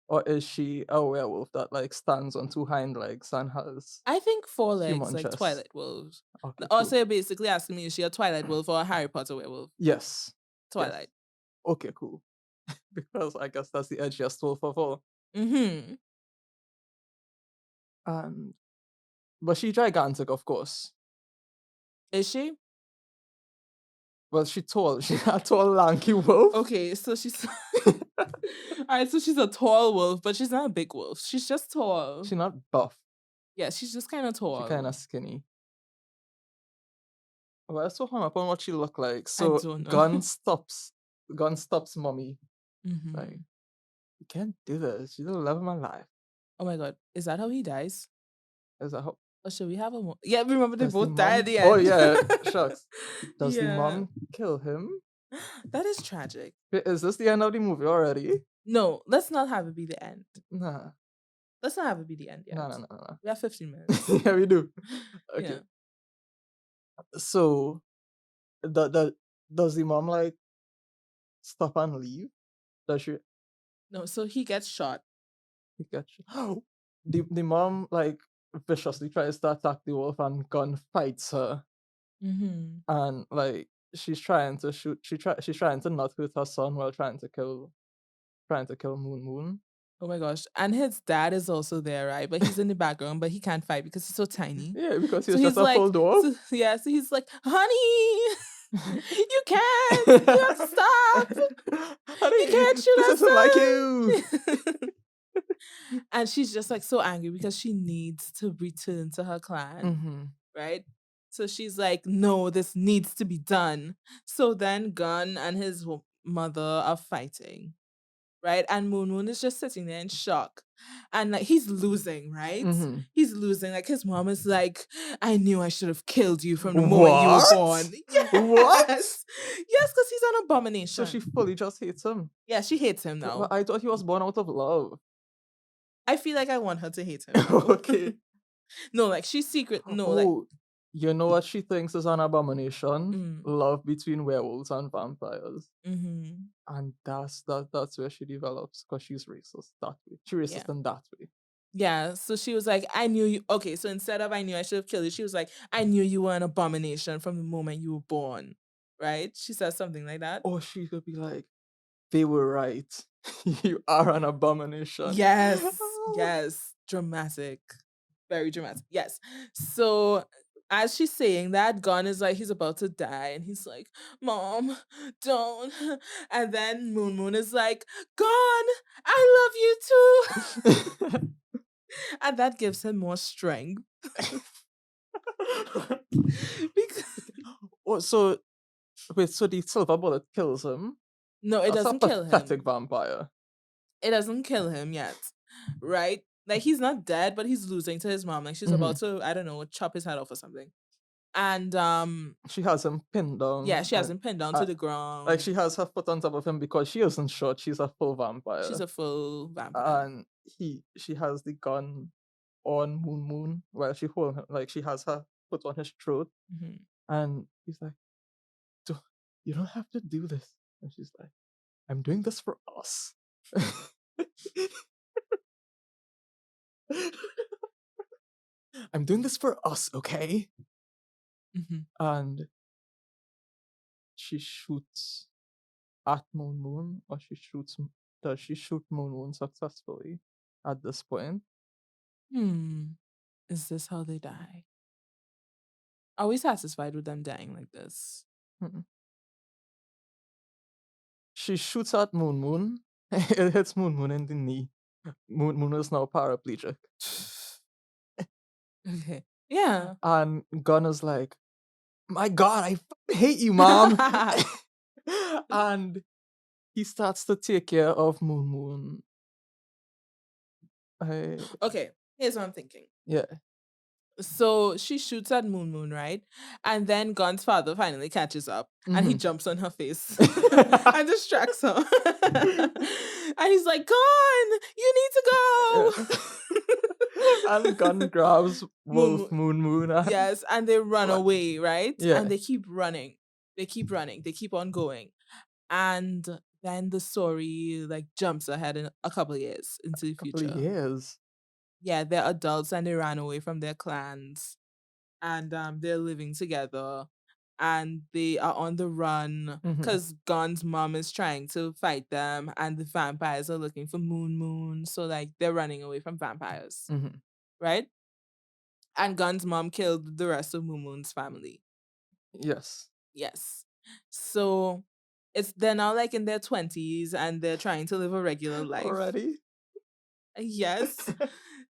[SPEAKER 1] Or is she a werewolf that like stands on two hind legs and has
[SPEAKER 2] I think four legs,
[SPEAKER 1] human
[SPEAKER 2] like
[SPEAKER 1] chest?
[SPEAKER 2] Twilight wolves.
[SPEAKER 1] Okay, cool.
[SPEAKER 2] Also, you're basically asking me, is she a Twilight wolf or a Harry Potter werewolf?
[SPEAKER 1] Yes. Yes.
[SPEAKER 2] Twilight.
[SPEAKER 1] Okay, cool. Because I guess that's the edgiest wolf of all.
[SPEAKER 2] Mm-hmm.
[SPEAKER 1] And but she gigantic, of course.
[SPEAKER 2] Is she?
[SPEAKER 1] Well, she tall. She a tall, lanky wolf.
[SPEAKER 2] Okay, so she's alright, so she's a tall wolf, but she's not a big wolf. She's just tall.
[SPEAKER 1] She not buff.
[SPEAKER 2] Yeah, she's just kind of
[SPEAKER 1] She kind
[SPEAKER 2] tall.
[SPEAKER 1] of skinny. Well, let's so hung up on what she look like.
[SPEAKER 2] I
[SPEAKER 1] So
[SPEAKER 2] don't know.
[SPEAKER 1] Gun stops mommy. Like,
[SPEAKER 2] Hmm.
[SPEAKER 1] you can't do this. She's the love of my life.
[SPEAKER 2] Oh my god, is that how he dies?
[SPEAKER 1] Is that how
[SPEAKER 2] Or should we have a Yeah, remember they
[SPEAKER 1] does the
[SPEAKER 2] both die at
[SPEAKER 1] mom?
[SPEAKER 2] the
[SPEAKER 1] Oh
[SPEAKER 2] end.
[SPEAKER 1] yeah, shucks. Does the
[SPEAKER 2] Yeah,
[SPEAKER 1] mom kill him?
[SPEAKER 2] that is tragic.
[SPEAKER 1] Is this the end of the movie already?
[SPEAKER 2] No, let's not have it be the end.
[SPEAKER 1] Nah,
[SPEAKER 2] Let's not have it be the end
[SPEAKER 1] nah,
[SPEAKER 2] yet.
[SPEAKER 1] nah, nah, nah.
[SPEAKER 2] We have 15 minutes.
[SPEAKER 1] Yeah, we do. Okay,
[SPEAKER 2] Yeah.
[SPEAKER 1] so does the mom like stop and leave? Does she?
[SPEAKER 2] No, so he gets shot.
[SPEAKER 1] He gets oh, the mom like viciously tries to attack the wolf, and Gun fights her,
[SPEAKER 2] Hmm.
[SPEAKER 1] and like she's trying to shoot. She's trying to not hurt her son while trying to kill Moon.
[SPEAKER 2] Oh my gosh. And his dad is also there, right? But he's in the background, but he can't fight because he's so tiny.
[SPEAKER 1] Yeah, because he
[SPEAKER 2] So
[SPEAKER 1] was just
[SPEAKER 2] he's
[SPEAKER 1] a
[SPEAKER 2] like,
[SPEAKER 1] full dwarf.
[SPEAKER 2] so, yeah, so he's like, honey, you can't. You have to stop. You
[SPEAKER 1] Honey,
[SPEAKER 2] can't shoot
[SPEAKER 1] this
[SPEAKER 2] our
[SPEAKER 1] isn't like you.
[SPEAKER 2] son. And she's just like so angry because she needs to return to her clan,
[SPEAKER 1] Hmm.
[SPEAKER 2] right? So she's like, no, this needs to be done. So then Gun and his mother are fighting. right? And Moon Moon is just sitting there in shock. And like he's losing, right?
[SPEAKER 1] Mm-hmm.
[SPEAKER 2] He's losing. Like his mom is like, I knew I should have killed you from the moment you were
[SPEAKER 1] What?
[SPEAKER 2] born.
[SPEAKER 1] What?
[SPEAKER 2] Yes. Yes, because he's an
[SPEAKER 1] So she
[SPEAKER 2] abomination.
[SPEAKER 1] fully just hates him.
[SPEAKER 2] Yeah, she hates him
[SPEAKER 1] Well,
[SPEAKER 2] now.
[SPEAKER 1] I thought he was born out of love.
[SPEAKER 2] I feel like I want her to hate him now.
[SPEAKER 1] Okay.
[SPEAKER 2] No, like she's secret. No, like
[SPEAKER 1] Oh, you know what she thinks is an abomination?
[SPEAKER 2] mm,
[SPEAKER 1] Love between werewolves and vampires.
[SPEAKER 2] mm-hmm.
[SPEAKER 1] And that's where she develops because she's racist that way. She
[SPEAKER 2] Yeah.
[SPEAKER 1] racist in that way.
[SPEAKER 2] Yeah. So she was like, I knew you. Okay. So instead of I knew I should have killed you, she was like, I knew you were an abomination from the moment you were born. Right? She says something like that.
[SPEAKER 1] Or she could be like, they were right. You are an abomination.
[SPEAKER 2] Yes. Yes. Dramatic. Very dramatic. Yes. So as she's saying that, Gon is like, he's about to die. And he's like, Mom, don't. And then Moon Moon is like, Gon, I love you too. And that gives him more strength. Because
[SPEAKER 1] Oh, so wait, so the silver bullet kills him?
[SPEAKER 2] no, it
[SPEAKER 1] That's a
[SPEAKER 2] doesn't kill
[SPEAKER 1] pathetic
[SPEAKER 2] him.
[SPEAKER 1] vampire.
[SPEAKER 2] It doesn't kill him yet. Right? Like he's not dead, but he's losing to his mom. Like she's
[SPEAKER 1] Hmm.
[SPEAKER 2] about to, I don't know, chop his head off or something. And
[SPEAKER 1] She has him pinned
[SPEAKER 2] yeah,
[SPEAKER 1] down.
[SPEAKER 2] she has him pinned down to
[SPEAKER 1] Uh,
[SPEAKER 2] the
[SPEAKER 1] like
[SPEAKER 2] ground.
[SPEAKER 1] she has her foot on top of him because she isn't short. She's a full
[SPEAKER 2] She's
[SPEAKER 1] vampire,
[SPEAKER 2] a full vampire.
[SPEAKER 1] and she has the gun on Moon Moon while she hold him, like she has her foot on his throat,
[SPEAKER 2] Mhm.
[SPEAKER 1] and he's like, "Do- "You don't have to do this," and she's like, "I'm doing this for us." I'm doing this for us, okay?
[SPEAKER 2] Mhm.
[SPEAKER 1] And she shoots at Moon Moon, or does she shoot Moon Moon successfully at this point?
[SPEAKER 2] Hmm. Is this how they die? Are we satisfied with them dying like this?
[SPEAKER 1] Mm-mm. She shoots at Moon Moon. It hits Moon Moon in the knee. Moon Moon is now paraplegic.
[SPEAKER 2] Okay. Yeah.
[SPEAKER 1] And Gun is like, my God, I hate you, Mom. And he starts to take care of Moon Moon. I,
[SPEAKER 2] Okay. Here's what I'm thinking.
[SPEAKER 1] yeah.
[SPEAKER 2] So she shoots at Moon Moon, right? And then Gon's father finally catches up and he
[SPEAKER 1] Mhm.
[SPEAKER 2] jumps on her face and distracts her. And he's like, Gon, you need to
[SPEAKER 1] Yeah.
[SPEAKER 2] go.
[SPEAKER 1] And Gun grabs
[SPEAKER 2] Moon
[SPEAKER 1] both
[SPEAKER 2] Moon.
[SPEAKER 1] Moon Moon and
[SPEAKER 2] Yes, and they run
[SPEAKER 1] run.
[SPEAKER 2] away, right? And
[SPEAKER 1] Yeah.
[SPEAKER 2] they keep running. They keep running. They keep on going. And then the story like jumps ahead in a couple of years into the
[SPEAKER 1] Couple of
[SPEAKER 2] future.
[SPEAKER 1] years.
[SPEAKER 2] Yeah, they're adults and they ran away from their clans and they're living together and they are on the run
[SPEAKER 1] Mhm.
[SPEAKER 2] because Gon's mom is trying to fight them and the vampires are looking for Moon Moon. So like they're running away from vampires,
[SPEAKER 1] Mhm.
[SPEAKER 2] right? And Gon's mom killed the rest of Moon Moon's family.
[SPEAKER 1] Yes.
[SPEAKER 2] Yes. So it's they're now like in their 20s and they're trying to live a regular life.
[SPEAKER 1] Already?
[SPEAKER 2] Yes.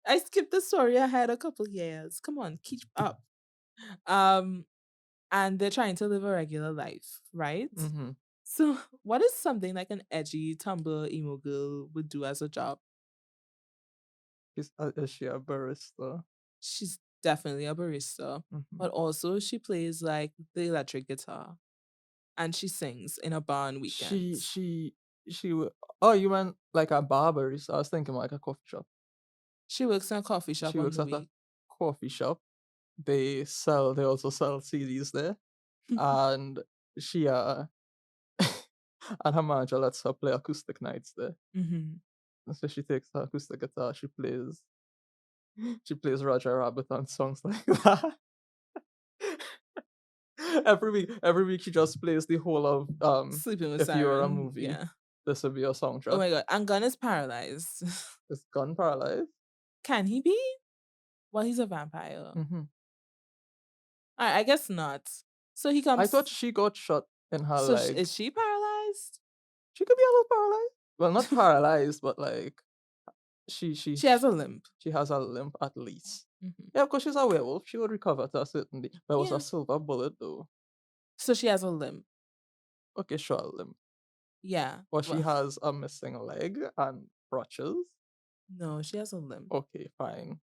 [SPEAKER 2] I skipped the story ahead a couple years. Come on, keep up. Um and they're trying to live a regular life, right?
[SPEAKER 1] Mhm.
[SPEAKER 2] So, what is something like an edgy Tumblr emo girl would do as a job?
[SPEAKER 1] Is she a barista?
[SPEAKER 2] She's definitely a barista,
[SPEAKER 1] Mhm.
[SPEAKER 2] but also she plays like the electric guitar and she sings in a bar on
[SPEAKER 1] She
[SPEAKER 2] weekends.
[SPEAKER 1] she she. Oh, you meant like a barberist? I was thinking like a coffee shop.
[SPEAKER 2] She works in a coffee shop
[SPEAKER 1] She
[SPEAKER 2] on
[SPEAKER 1] works
[SPEAKER 2] the
[SPEAKER 1] at a
[SPEAKER 2] week.
[SPEAKER 1] coffee shop. They also sell CDs there, and she and her manager lets her play acoustic nights there.
[SPEAKER 2] Hmm.
[SPEAKER 1] And so she takes her acoustic guitar, she plays Roger Rabbit and songs like that. Every week she just plays the whole of
[SPEAKER 2] Sleeping with
[SPEAKER 1] if you were a
[SPEAKER 2] Siren.
[SPEAKER 1] movie,
[SPEAKER 2] Yeah.
[SPEAKER 1] this would be your
[SPEAKER 2] Oh
[SPEAKER 1] soundtrack.
[SPEAKER 2] my god. And Gun is paralyzed.
[SPEAKER 1] Is Gun paralyzed?
[SPEAKER 2] Can he be? Well, he's a vampire.
[SPEAKER 1] Hmm.
[SPEAKER 2] I guess not. So he
[SPEAKER 1] I thought
[SPEAKER 2] comes.
[SPEAKER 1] she got shot in her
[SPEAKER 2] So
[SPEAKER 1] leg.
[SPEAKER 2] is she paralyzed?
[SPEAKER 1] She could be a little paralyzed. Well, not paralyzed, but like she she
[SPEAKER 2] She has
[SPEAKER 1] sh-
[SPEAKER 2] a limp.
[SPEAKER 1] she has a limp at least.
[SPEAKER 2] Mhm.
[SPEAKER 1] Yeah, because she's a werewolf. She would recover to a certain day. But it was a
[SPEAKER 2] Yeah.
[SPEAKER 1] silver bullet though.
[SPEAKER 2] So she has a limp.
[SPEAKER 1] Okay, sure, a limp.
[SPEAKER 2] Yeah.
[SPEAKER 1] But she
[SPEAKER 2] Well,
[SPEAKER 1] has a missing leg and crutches.
[SPEAKER 2] no, she has a limp.
[SPEAKER 1] Okay, fine.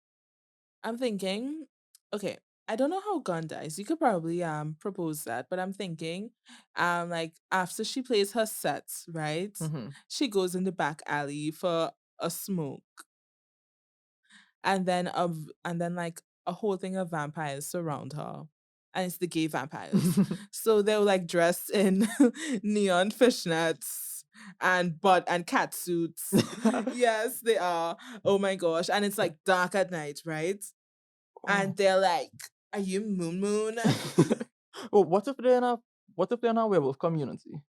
[SPEAKER 2] I'm thinking, okay, I don't know how Gun dies. You could probably propose that, but I'm thinking, like after she plays her sets, right?
[SPEAKER 1] Mm-hmm.
[SPEAKER 2] She goes in the back alley for a smoke, and then like a whole thing of vampires surround her. And it's the gay vampires. So they're like dressed in neon fishnets and cat suits. Yes, they are. Oh my gosh. And it's like dark at night, right? And
[SPEAKER 1] Oh.
[SPEAKER 2] they're like, "Are you Moon Moon?"
[SPEAKER 1] Well, what if they're in a werewolf community?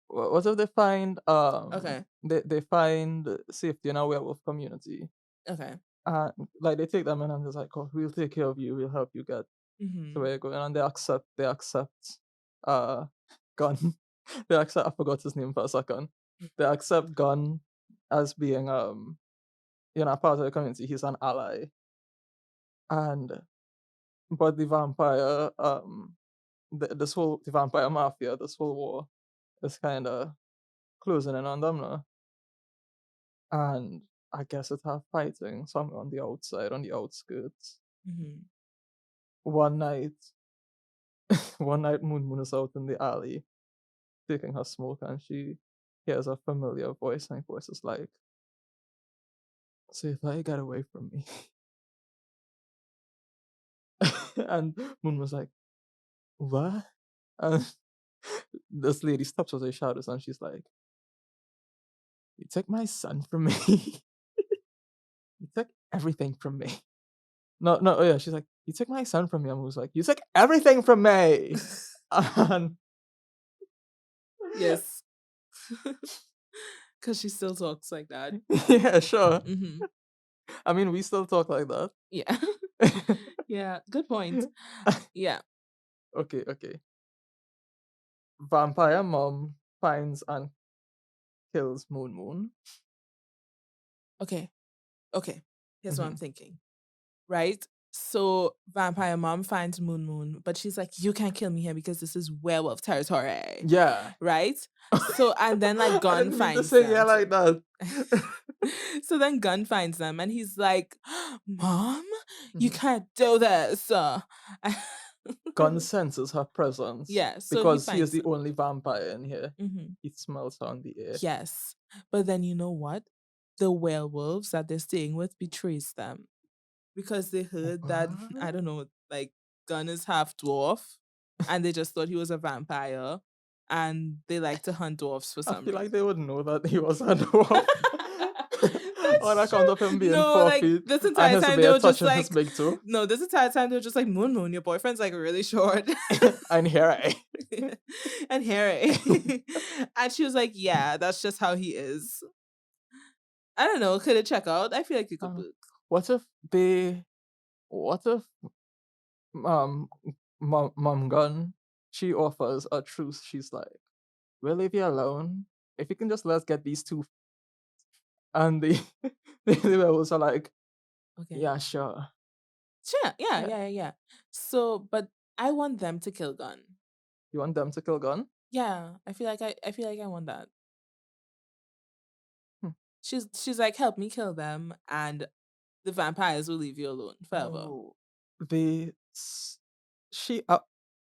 [SPEAKER 1] What if they find
[SPEAKER 2] Okay.
[SPEAKER 1] they find safety in a werewolf community?
[SPEAKER 2] Okay.
[SPEAKER 1] Like they take them in and they're like, oh, we'll take care of you, we'll help you get to
[SPEAKER 2] Mhm.
[SPEAKER 1] where you're going, and they accept uh Gun. They accept, I forgot his name for a second. They accept Gun as being part of the community. He's an ally. And but the vampire the vampire mafia, this whole war is kinda closing in on them now. And I guess it have fighting somewhere on the outside, on the outskirts.
[SPEAKER 2] Mhm.
[SPEAKER 1] One night one night Moon Moon is out in the alley taking her smoke, and she hears a familiar voice, and the voice is like, "So you thought you got away from me?" And Moon was like, "What?" And this lady stops as I shout, and she's like, "You took my son from me. You took everything from me." No, no, oh yeah, she's like, "You took my son from me." And Moon was like, "You took everything from me." And
[SPEAKER 2] Yes. Cuz she still talks like that.
[SPEAKER 1] yeah, sure.
[SPEAKER 2] Mhm.
[SPEAKER 1] I mean, we still talk like that.
[SPEAKER 2] Yeah. Yeah, good point. Yeah.
[SPEAKER 1] Okay, okay. Vampire mom finds and kills Moon Moon.
[SPEAKER 2] Okay. Okay. Here's what I'm
[SPEAKER 1] Mhm.
[SPEAKER 2] thinking. Right? So Vampire Mom finds Moon Moon, but she's like, "You can't kill me here because this is werewolf territory."
[SPEAKER 1] Yeah.
[SPEAKER 2] Right? So and then like
[SPEAKER 1] I
[SPEAKER 2] Gun
[SPEAKER 1] didn't mean to
[SPEAKER 2] finds
[SPEAKER 1] say yeah
[SPEAKER 2] them
[SPEAKER 1] like
[SPEAKER 2] too.
[SPEAKER 1] that.
[SPEAKER 2] So then Gun finds them and he's like, "Mom, you
[SPEAKER 1] Mhm.
[SPEAKER 2] can't do this."
[SPEAKER 1] Gun senses her presence
[SPEAKER 2] Yeah, so he
[SPEAKER 1] because he is
[SPEAKER 2] finds
[SPEAKER 1] the
[SPEAKER 2] them.
[SPEAKER 1] only vampire in here.
[SPEAKER 2] Mhm.
[SPEAKER 1] He smells her on the air.
[SPEAKER 2] Yes. But then you know what? The werewolves that they're staying with betrays them because they heard that I
[SPEAKER 1] What?
[SPEAKER 2] don't know, like Gun is half dwarf and they just thought he was a vampire and they like to hunt dwarfs for
[SPEAKER 1] I
[SPEAKER 2] some
[SPEAKER 1] feel like
[SPEAKER 2] reason.
[SPEAKER 1] they would know that he was a dwarf. On
[SPEAKER 2] That's
[SPEAKER 1] account
[SPEAKER 2] true.
[SPEAKER 1] of him being
[SPEAKER 2] No,
[SPEAKER 1] 4 feet
[SPEAKER 2] this
[SPEAKER 1] and
[SPEAKER 2] entire
[SPEAKER 1] his
[SPEAKER 2] time they
[SPEAKER 1] beard
[SPEAKER 2] were just
[SPEAKER 1] touching his
[SPEAKER 2] like,
[SPEAKER 1] big toe.
[SPEAKER 2] no, this entire time they were just like, Moon Moon, your boyfriend's like really short
[SPEAKER 1] And here I
[SPEAKER 2] and hairy. And she was like, yeah, that's just how he is. I don't know. Could it check out? I feel like it could
[SPEAKER 1] uh,
[SPEAKER 2] book.
[SPEAKER 1] what if they what if um mom gun she offers a truce? She's like, we'll leave you alone if you can just let's get these two. And the the werewolves are like,
[SPEAKER 2] Okay.
[SPEAKER 1] yeah, sure.
[SPEAKER 2] Sure. Yeah,
[SPEAKER 1] Yeah.
[SPEAKER 2] yeah, yeah, yeah. So, but I want them to kill Gun.
[SPEAKER 1] You want them to kill Gun?
[SPEAKER 2] Yeah, I feel like I want that.
[SPEAKER 1] Hmm.
[SPEAKER 2] She's like, help me kill them, and the vampires will leave you alone forever.
[SPEAKER 1] Oh, the s- she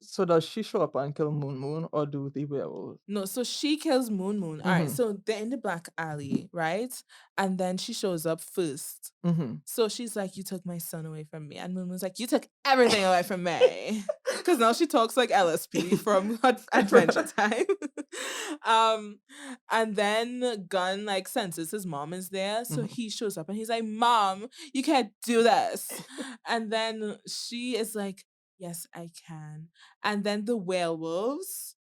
[SPEAKER 1] so does she show up and kill Moon Moon, or do the werewolves?
[SPEAKER 2] No, so she kills Moon Moon. All right,
[SPEAKER 1] Mm-hmm.
[SPEAKER 2] so they're in the black alley, right? And then she shows up first.
[SPEAKER 1] Mm-hmm.
[SPEAKER 2] So she's like, "You took my son away from me," and Moon Moon's like, "You took everything away from me." Because now she talks like LSP from Adventure Time. um, and then Gun like senses his mom is there, so
[SPEAKER 1] Mm-hmm.
[SPEAKER 2] he shows up and he's like, "Mom, you can't do this." And then she is like, "Yes, I can." And then the werewolves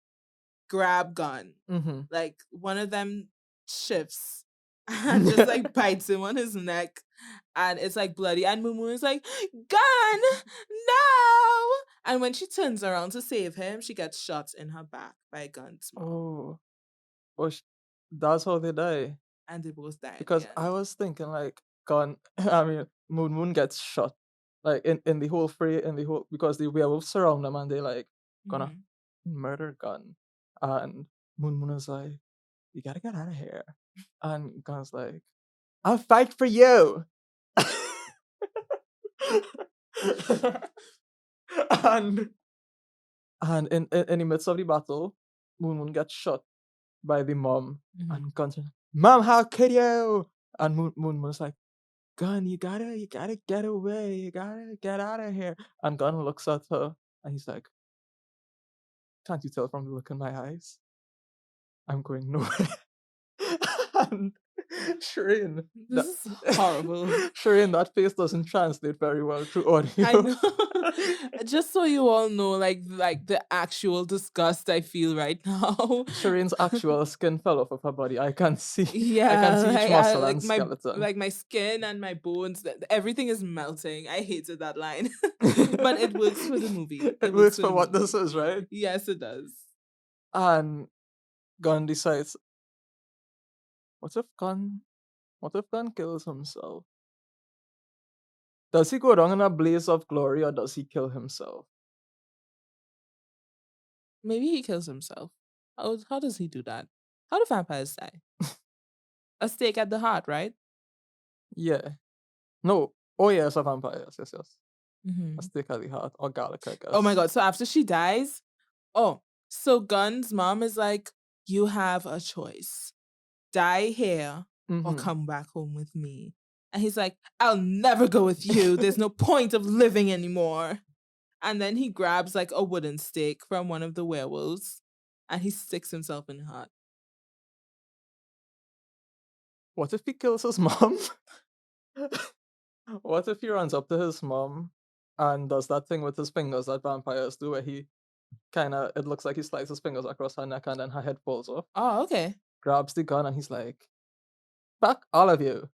[SPEAKER 2] grab Gun.
[SPEAKER 1] Mm-hmm.
[SPEAKER 2] Like one of them shifts and just like bites him on his neck and it's like bloody and Mumu is like, Gun, no. And when she turns around to save him, she gets shot in her back by Gun's mom.
[SPEAKER 1] Oh, oh, that's how they die.
[SPEAKER 2] And they both died,
[SPEAKER 1] Because
[SPEAKER 2] yeah.
[SPEAKER 1] I was thinking like Gun, I mean Moon Moon gets shot, like in the whole fray, in the whole, because the werewolves surround them and they like gonna
[SPEAKER 2] Mhm.
[SPEAKER 1] murder Gun, and Moon Moon is like, you gotta get out of here. And Gun's like, I'll fight for you. and and in the midst of the battle, Moon Moon gets shot by the mom.
[SPEAKER 2] Mhm.
[SPEAKER 1] And Gun's like, Mom, how could you? And Moon Moon's like, Gun, you gotta get away. You gotta get out of here. And Gun looks at her and he's like, can't you tell from the look in my eyes? I'm going nowhere. and Cherain,
[SPEAKER 2] This is horrible.
[SPEAKER 1] Cherain, that face doesn't translate very well through
[SPEAKER 2] I
[SPEAKER 1] audio.
[SPEAKER 2] know. Just so you all know, like the actual disgust I feel right now.
[SPEAKER 1] Shireen's actual skin fell off of her body. I can
[SPEAKER 2] Yeah,
[SPEAKER 1] see each
[SPEAKER 2] I
[SPEAKER 1] muscle and
[SPEAKER 2] like
[SPEAKER 1] skeleton.
[SPEAKER 2] my skin and my bones, everything is melting. I hated that line. But it works for the movie.
[SPEAKER 1] It
[SPEAKER 2] It works
[SPEAKER 1] works
[SPEAKER 2] for
[SPEAKER 1] for
[SPEAKER 2] the
[SPEAKER 1] what
[SPEAKER 2] movie.
[SPEAKER 1] this is, right?
[SPEAKER 2] Yes, it does.
[SPEAKER 1] And Gun decides, what if Gun kills himself? Does he go down in a blaze of glory or does he kill himself?
[SPEAKER 2] Maybe he kills himself. How does he do that? How do vampires die? A stake at the heart, right?
[SPEAKER 1] Yeah. No. Oh yeah, it's a vampire. Yes. A
[SPEAKER 2] Hmm.
[SPEAKER 1] stick at the heart. Or garlic, I
[SPEAKER 2] Oh my
[SPEAKER 1] guess.
[SPEAKER 2] god! So after she dies, oh, so Gun's mom is like, "You have a choice: die here or
[SPEAKER 1] Mm-hmm.
[SPEAKER 2] come back home with me." And he's like, "I'll never go with you. There's no point of living anymore." And then he grabs like a wooden stake from one of the werewolves, and he sticks himself in the heart.
[SPEAKER 1] What if he kills his mom? What if he runs up to his mom and does that thing with his fingers that vampires do where he kinda it looks like he slides his fingers across her neck and then her head falls off,
[SPEAKER 2] Oh, okay.
[SPEAKER 1] grabs the gun and he's like, fuck all of you.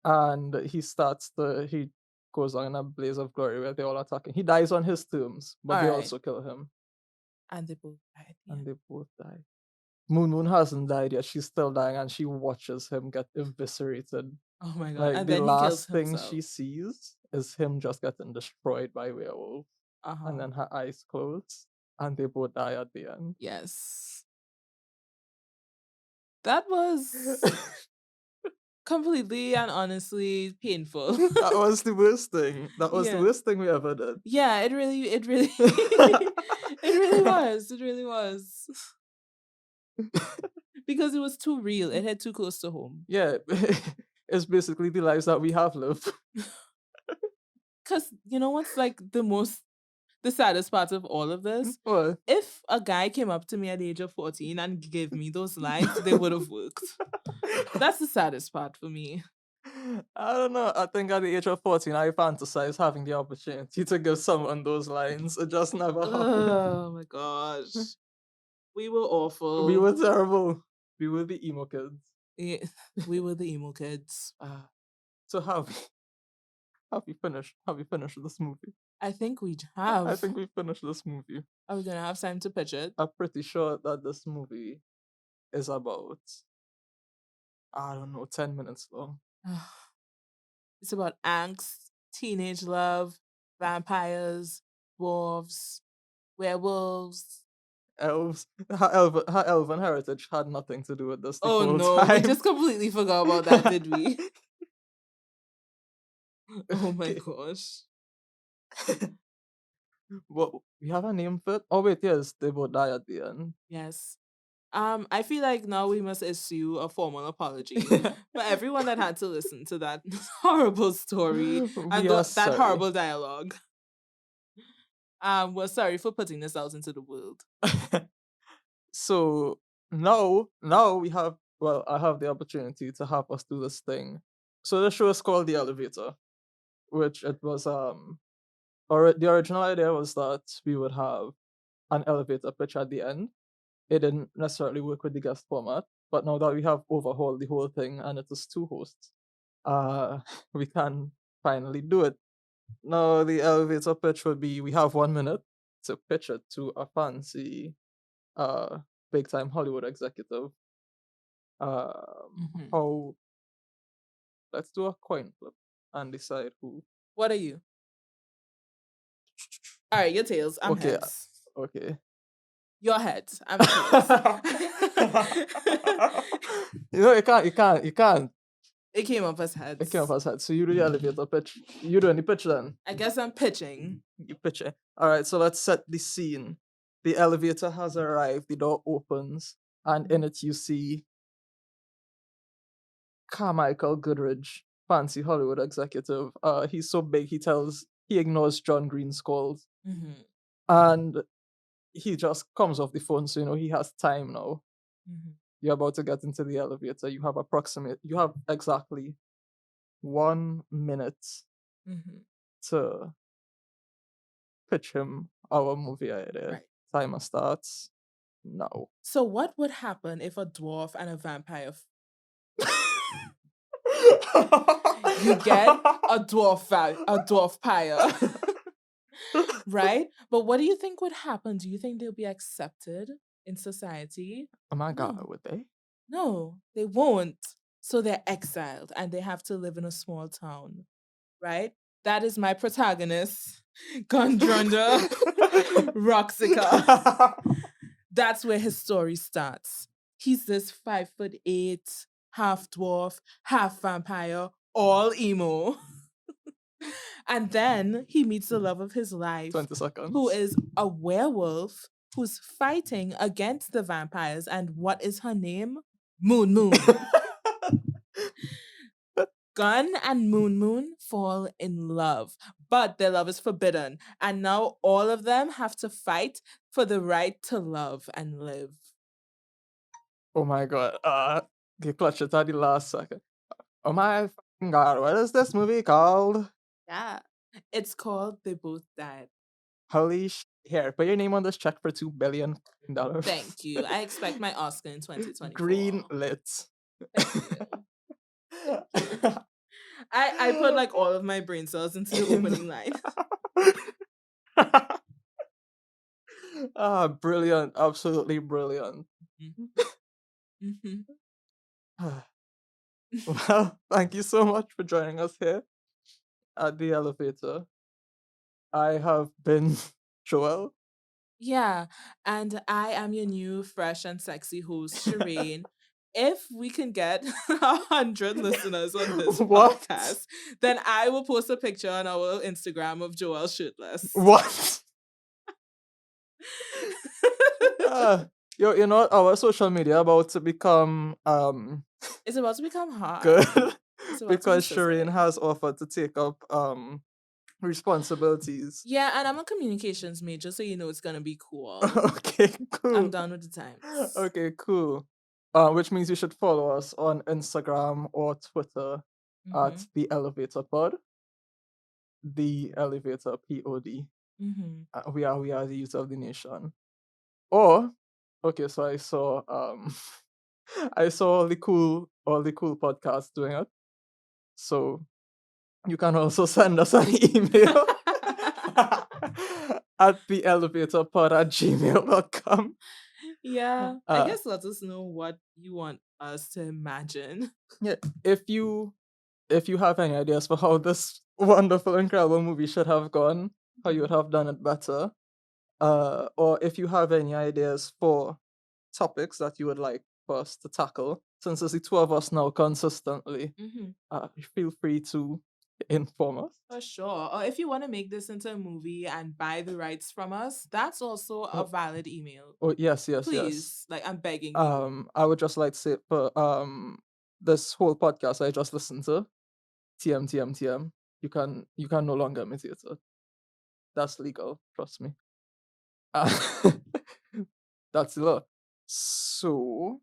[SPEAKER 1] And he goes on in a blaze of glory where they're all attacking. He dies on his terms, but
[SPEAKER 2] All
[SPEAKER 1] they
[SPEAKER 2] right.
[SPEAKER 1] also kill him.
[SPEAKER 2] And they both died. Yeah.
[SPEAKER 1] And they both die. Moon Moon hasn't died yet. She's still dying and she watches him get eviscerated.
[SPEAKER 2] Oh my god.
[SPEAKER 1] Like
[SPEAKER 2] And
[SPEAKER 1] the
[SPEAKER 2] then he kills
[SPEAKER 1] last thing
[SPEAKER 2] himself.
[SPEAKER 1] she sees is him just getting destroyed by werewolves.
[SPEAKER 2] Uh
[SPEAKER 1] And
[SPEAKER 2] huh.
[SPEAKER 1] then her eyes close and they both die at the end.
[SPEAKER 2] Yes. That was completely and honestly painful.
[SPEAKER 1] That was the worst thing. That was the
[SPEAKER 2] Yeah.
[SPEAKER 1] worst thing we ever did.
[SPEAKER 2] Yeah, it really was. It really was. Because it was too real. It hit too close to home.
[SPEAKER 1] Yeah, it's basically the lives that we have lived.
[SPEAKER 2] Cause you know what's like the saddest part of all of this?
[SPEAKER 1] Well,
[SPEAKER 2] If a guy came up to me at the age of 14 and gave me those lines, they would have worked. That's the saddest part for me.
[SPEAKER 1] I don't know. I think at the age of 14, I fantasize having the opportunity to give someone those lines. It just never happened.
[SPEAKER 2] Oh my gosh. We were
[SPEAKER 1] We
[SPEAKER 2] awful.
[SPEAKER 1] were terrible. We were the emo kids.
[SPEAKER 2] Yeah, we were the emo kids.
[SPEAKER 1] So have we finished this movie?
[SPEAKER 2] I think we
[SPEAKER 1] I
[SPEAKER 2] have.
[SPEAKER 1] think we finished this movie.
[SPEAKER 2] Are we gonna have time to pitch it?
[SPEAKER 1] I'm pretty sure that this movie is about, I don't know, 10 minutes long.
[SPEAKER 2] It's about angst, teenage love, vampires, dwarves, werewolves.
[SPEAKER 1] Elves, her elven heritage had nothing to do with this the
[SPEAKER 2] Oh
[SPEAKER 1] whole
[SPEAKER 2] no, we
[SPEAKER 1] time.
[SPEAKER 2] just completely forgot about that, did we? Oh my
[SPEAKER 1] Okay.
[SPEAKER 2] gosh.
[SPEAKER 1] Well, we have a name for it. Oh wait, yes, they both die at the end.
[SPEAKER 2] Yes. I feel like now we must issue a formal apology for everyone that had to listen to that horrible story and
[SPEAKER 1] We are
[SPEAKER 2] that
[SPEAKER 1] sorry.
[SPEAKER 2] horrible dialogue. We're sorry for putting this out into the world.
[SPEAKER 1] So now we have, well, I have the opportunity to help us do this thing. So the show is called The Elevator, which it was or the original idea was that we would have an elevator pitch at the end. It didn't necessarily work with the guest format, but now that we have overhauled the whole thing and it is two hosts, uh we can finally do it. Now the elevator pitch would be, we have 1 minute to pitch it to a fancy uh big time Hollywood executive.
[SPEAKER 2] Mhm.
[SPEAKER 1] How Let's do a coin flip and decide who.
[SPEAKER 2] What are you? All right, your tails. I'm
[SPEAKER 1] Okay,
[SPEAKER 2] heads.
[SPEAKER 1] okay.
[SPEAKER 2] Your heads. I'm tails.
[SPEAKER 1] You can't.
[SPEAKER 2] It came up as
[SPEAKER 1] It came
[SPEAKER 2] heads.
[SPEAKER 1] off as head. So you do the elevator pitch. You do any pitch then.
[SPEAKER 2] I guess I'm pitching.
[SPEAKER 1] You pitch it. All right. So let's set the scene. The elevator has arrived. The door opens, and in it you see Carmichael Goodrich, fancy Hollywood executive. He's so big he ignores John Green's calls,
[SPEAKER 2] Mm-hmm.
[SPEAKER 1] and he just comes off the phone. So he has time now.
[SPEAKER 2] Mm-hmm.
[SPEAKER 1] You're about to get into the elevator. You have exactly 1 minute
[SPEAKER 2] Mm-hmm.
[SPEAKER 1] to pitch him our movie idea.
[SPEAKER 2] Right.
[SPEAKER 1] Timer starts now.
[SPEAKER 2] So what would happen if a dwarf and a vampire you get a dwarfpire? Right? But what do you think would happen? Do you think they'll be accepted in society?
[SPEAKER 1] Oh my god,
[SPEAKER 2] No.
[SPEAKER 1] would they?
[SPEAKER 2] No, they won't. So they're exiled and they have to live in a small town. Right? That is my protagonist, Gundrendre Roxzika. That's where his story starts. He's this 5'8", half dwarf, half vampire, all emo. And then he meets the love of his life,
[SPEAKER 1] 20 seconds.
[SPEAKER 2] who is a werewolf who's fighting against the vampires. And what is her name? Moon Moon. Gun and Moon Moon fall in love, but their love is forbidden. And now all of them have to fight for the right to love and live.
[SPEAKER 1] Oh my god. You clutched it at the last second. Oh my fucking god, what is this movie called?
[SPEAKER 2] Yeah. It's called They Both Died.
[SPEAKER 1] Holy sh! Here, put your name on this check for $2 billion.
[SPEAKER 2] Thank you. I expect my Oscar in 2024.
[SPEAKER 1] Green lit.
[SPEAKER 2] Thank you. I put like all of my brain cells into the opening line.
[SPEAKER 1] Brilliant. Absolutely brilliant.
[SPEAKER 2] Mm-hmm.
[SPEAKER 1] Well, thank you so much for joining us here at the elevator. I have been Joel.
[SPEAKER 2] Yeah, and I am your new, fresh, and sexy host, Cherain. If we can get 100 listeners on this
[SPEAKER 1] What?
[SPEAKER 2] podcast, then I will post a picture on our Instagram of Joel shirtless.
[SPEAKER 1] What? You know our social media about to become
[SPEAKER 2] It's about to become hard.
[SPEAKER 1] good
[SPEAKER 2] It's about to be
[SPEAKER 1] because
[SPEAKER 2] sizzling.
[SPEAKER 1] Cherain has offered to take up responsibilities.
[SPEAKER 2] Yeah, and I'm a communications major, so you know it's gonna be cool.
[SPEAKER 1] Okay, cool.
[SPEAKER 2] I'm done with the times.
[SPEAKER 1] Okay, cool. Which means you should follow us on Instagram or Twitter at
[SPEAKER 2] Mhm.
[SPEAKER 1] the Elevator Pod. The Elevator Pod.
[SPEAKER 2] Mhm.
[SPEAKER 1] We are the youth of the nation. Or okay, so I saw I saw all the cool podcasts doing it. So you can also send us an email at theelevatorpod@gmail.com.
[SPEAKER 2] Yeah, I guess let us know what you want us to imagine.
[SPEAKER 1] Yeah, if you have any ideas for how this wonderful, incredible movie should have gone, how you would have done it better, or if you have any ideas for topics that you would like for us to tackle, since it's the two of us now consistently,
[SPEAKER 2] Mhm.
[SPEAKER 1] feel free to inform us.
[SPEAKER 2] For sure. Or if you want to make this into a movie and buy the rights from us, that's also a
[SPEAKER 1] Oh.
[SPEAKER 2] valid email.
[SPEAKER 1] Oh yes, yes, yes.
[SPEAKER 2] Please, like I'm begging you.
[SPEAKER 1] I would just like to say for this whole podcast I just listened to, TM. You can no longer imitate it. That's legal, trust me. That's the law. So,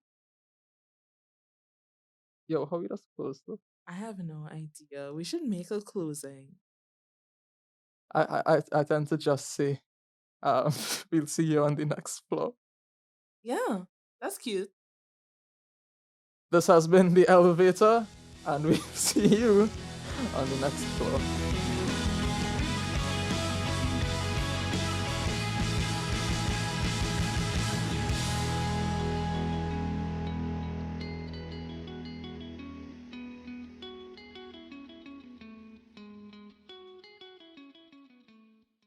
[SPEAKER 1] yo, how we just close though?
[SPEAKER 2] I have no idea. We should make a closing.
[SPEAKER 1] I tend to just say, we'll see you on the next floor.
[SPEAKER 2] Yeah, that's cute.
[SPEAKER 1] This has been the elevator, and we'll see you on the next floor.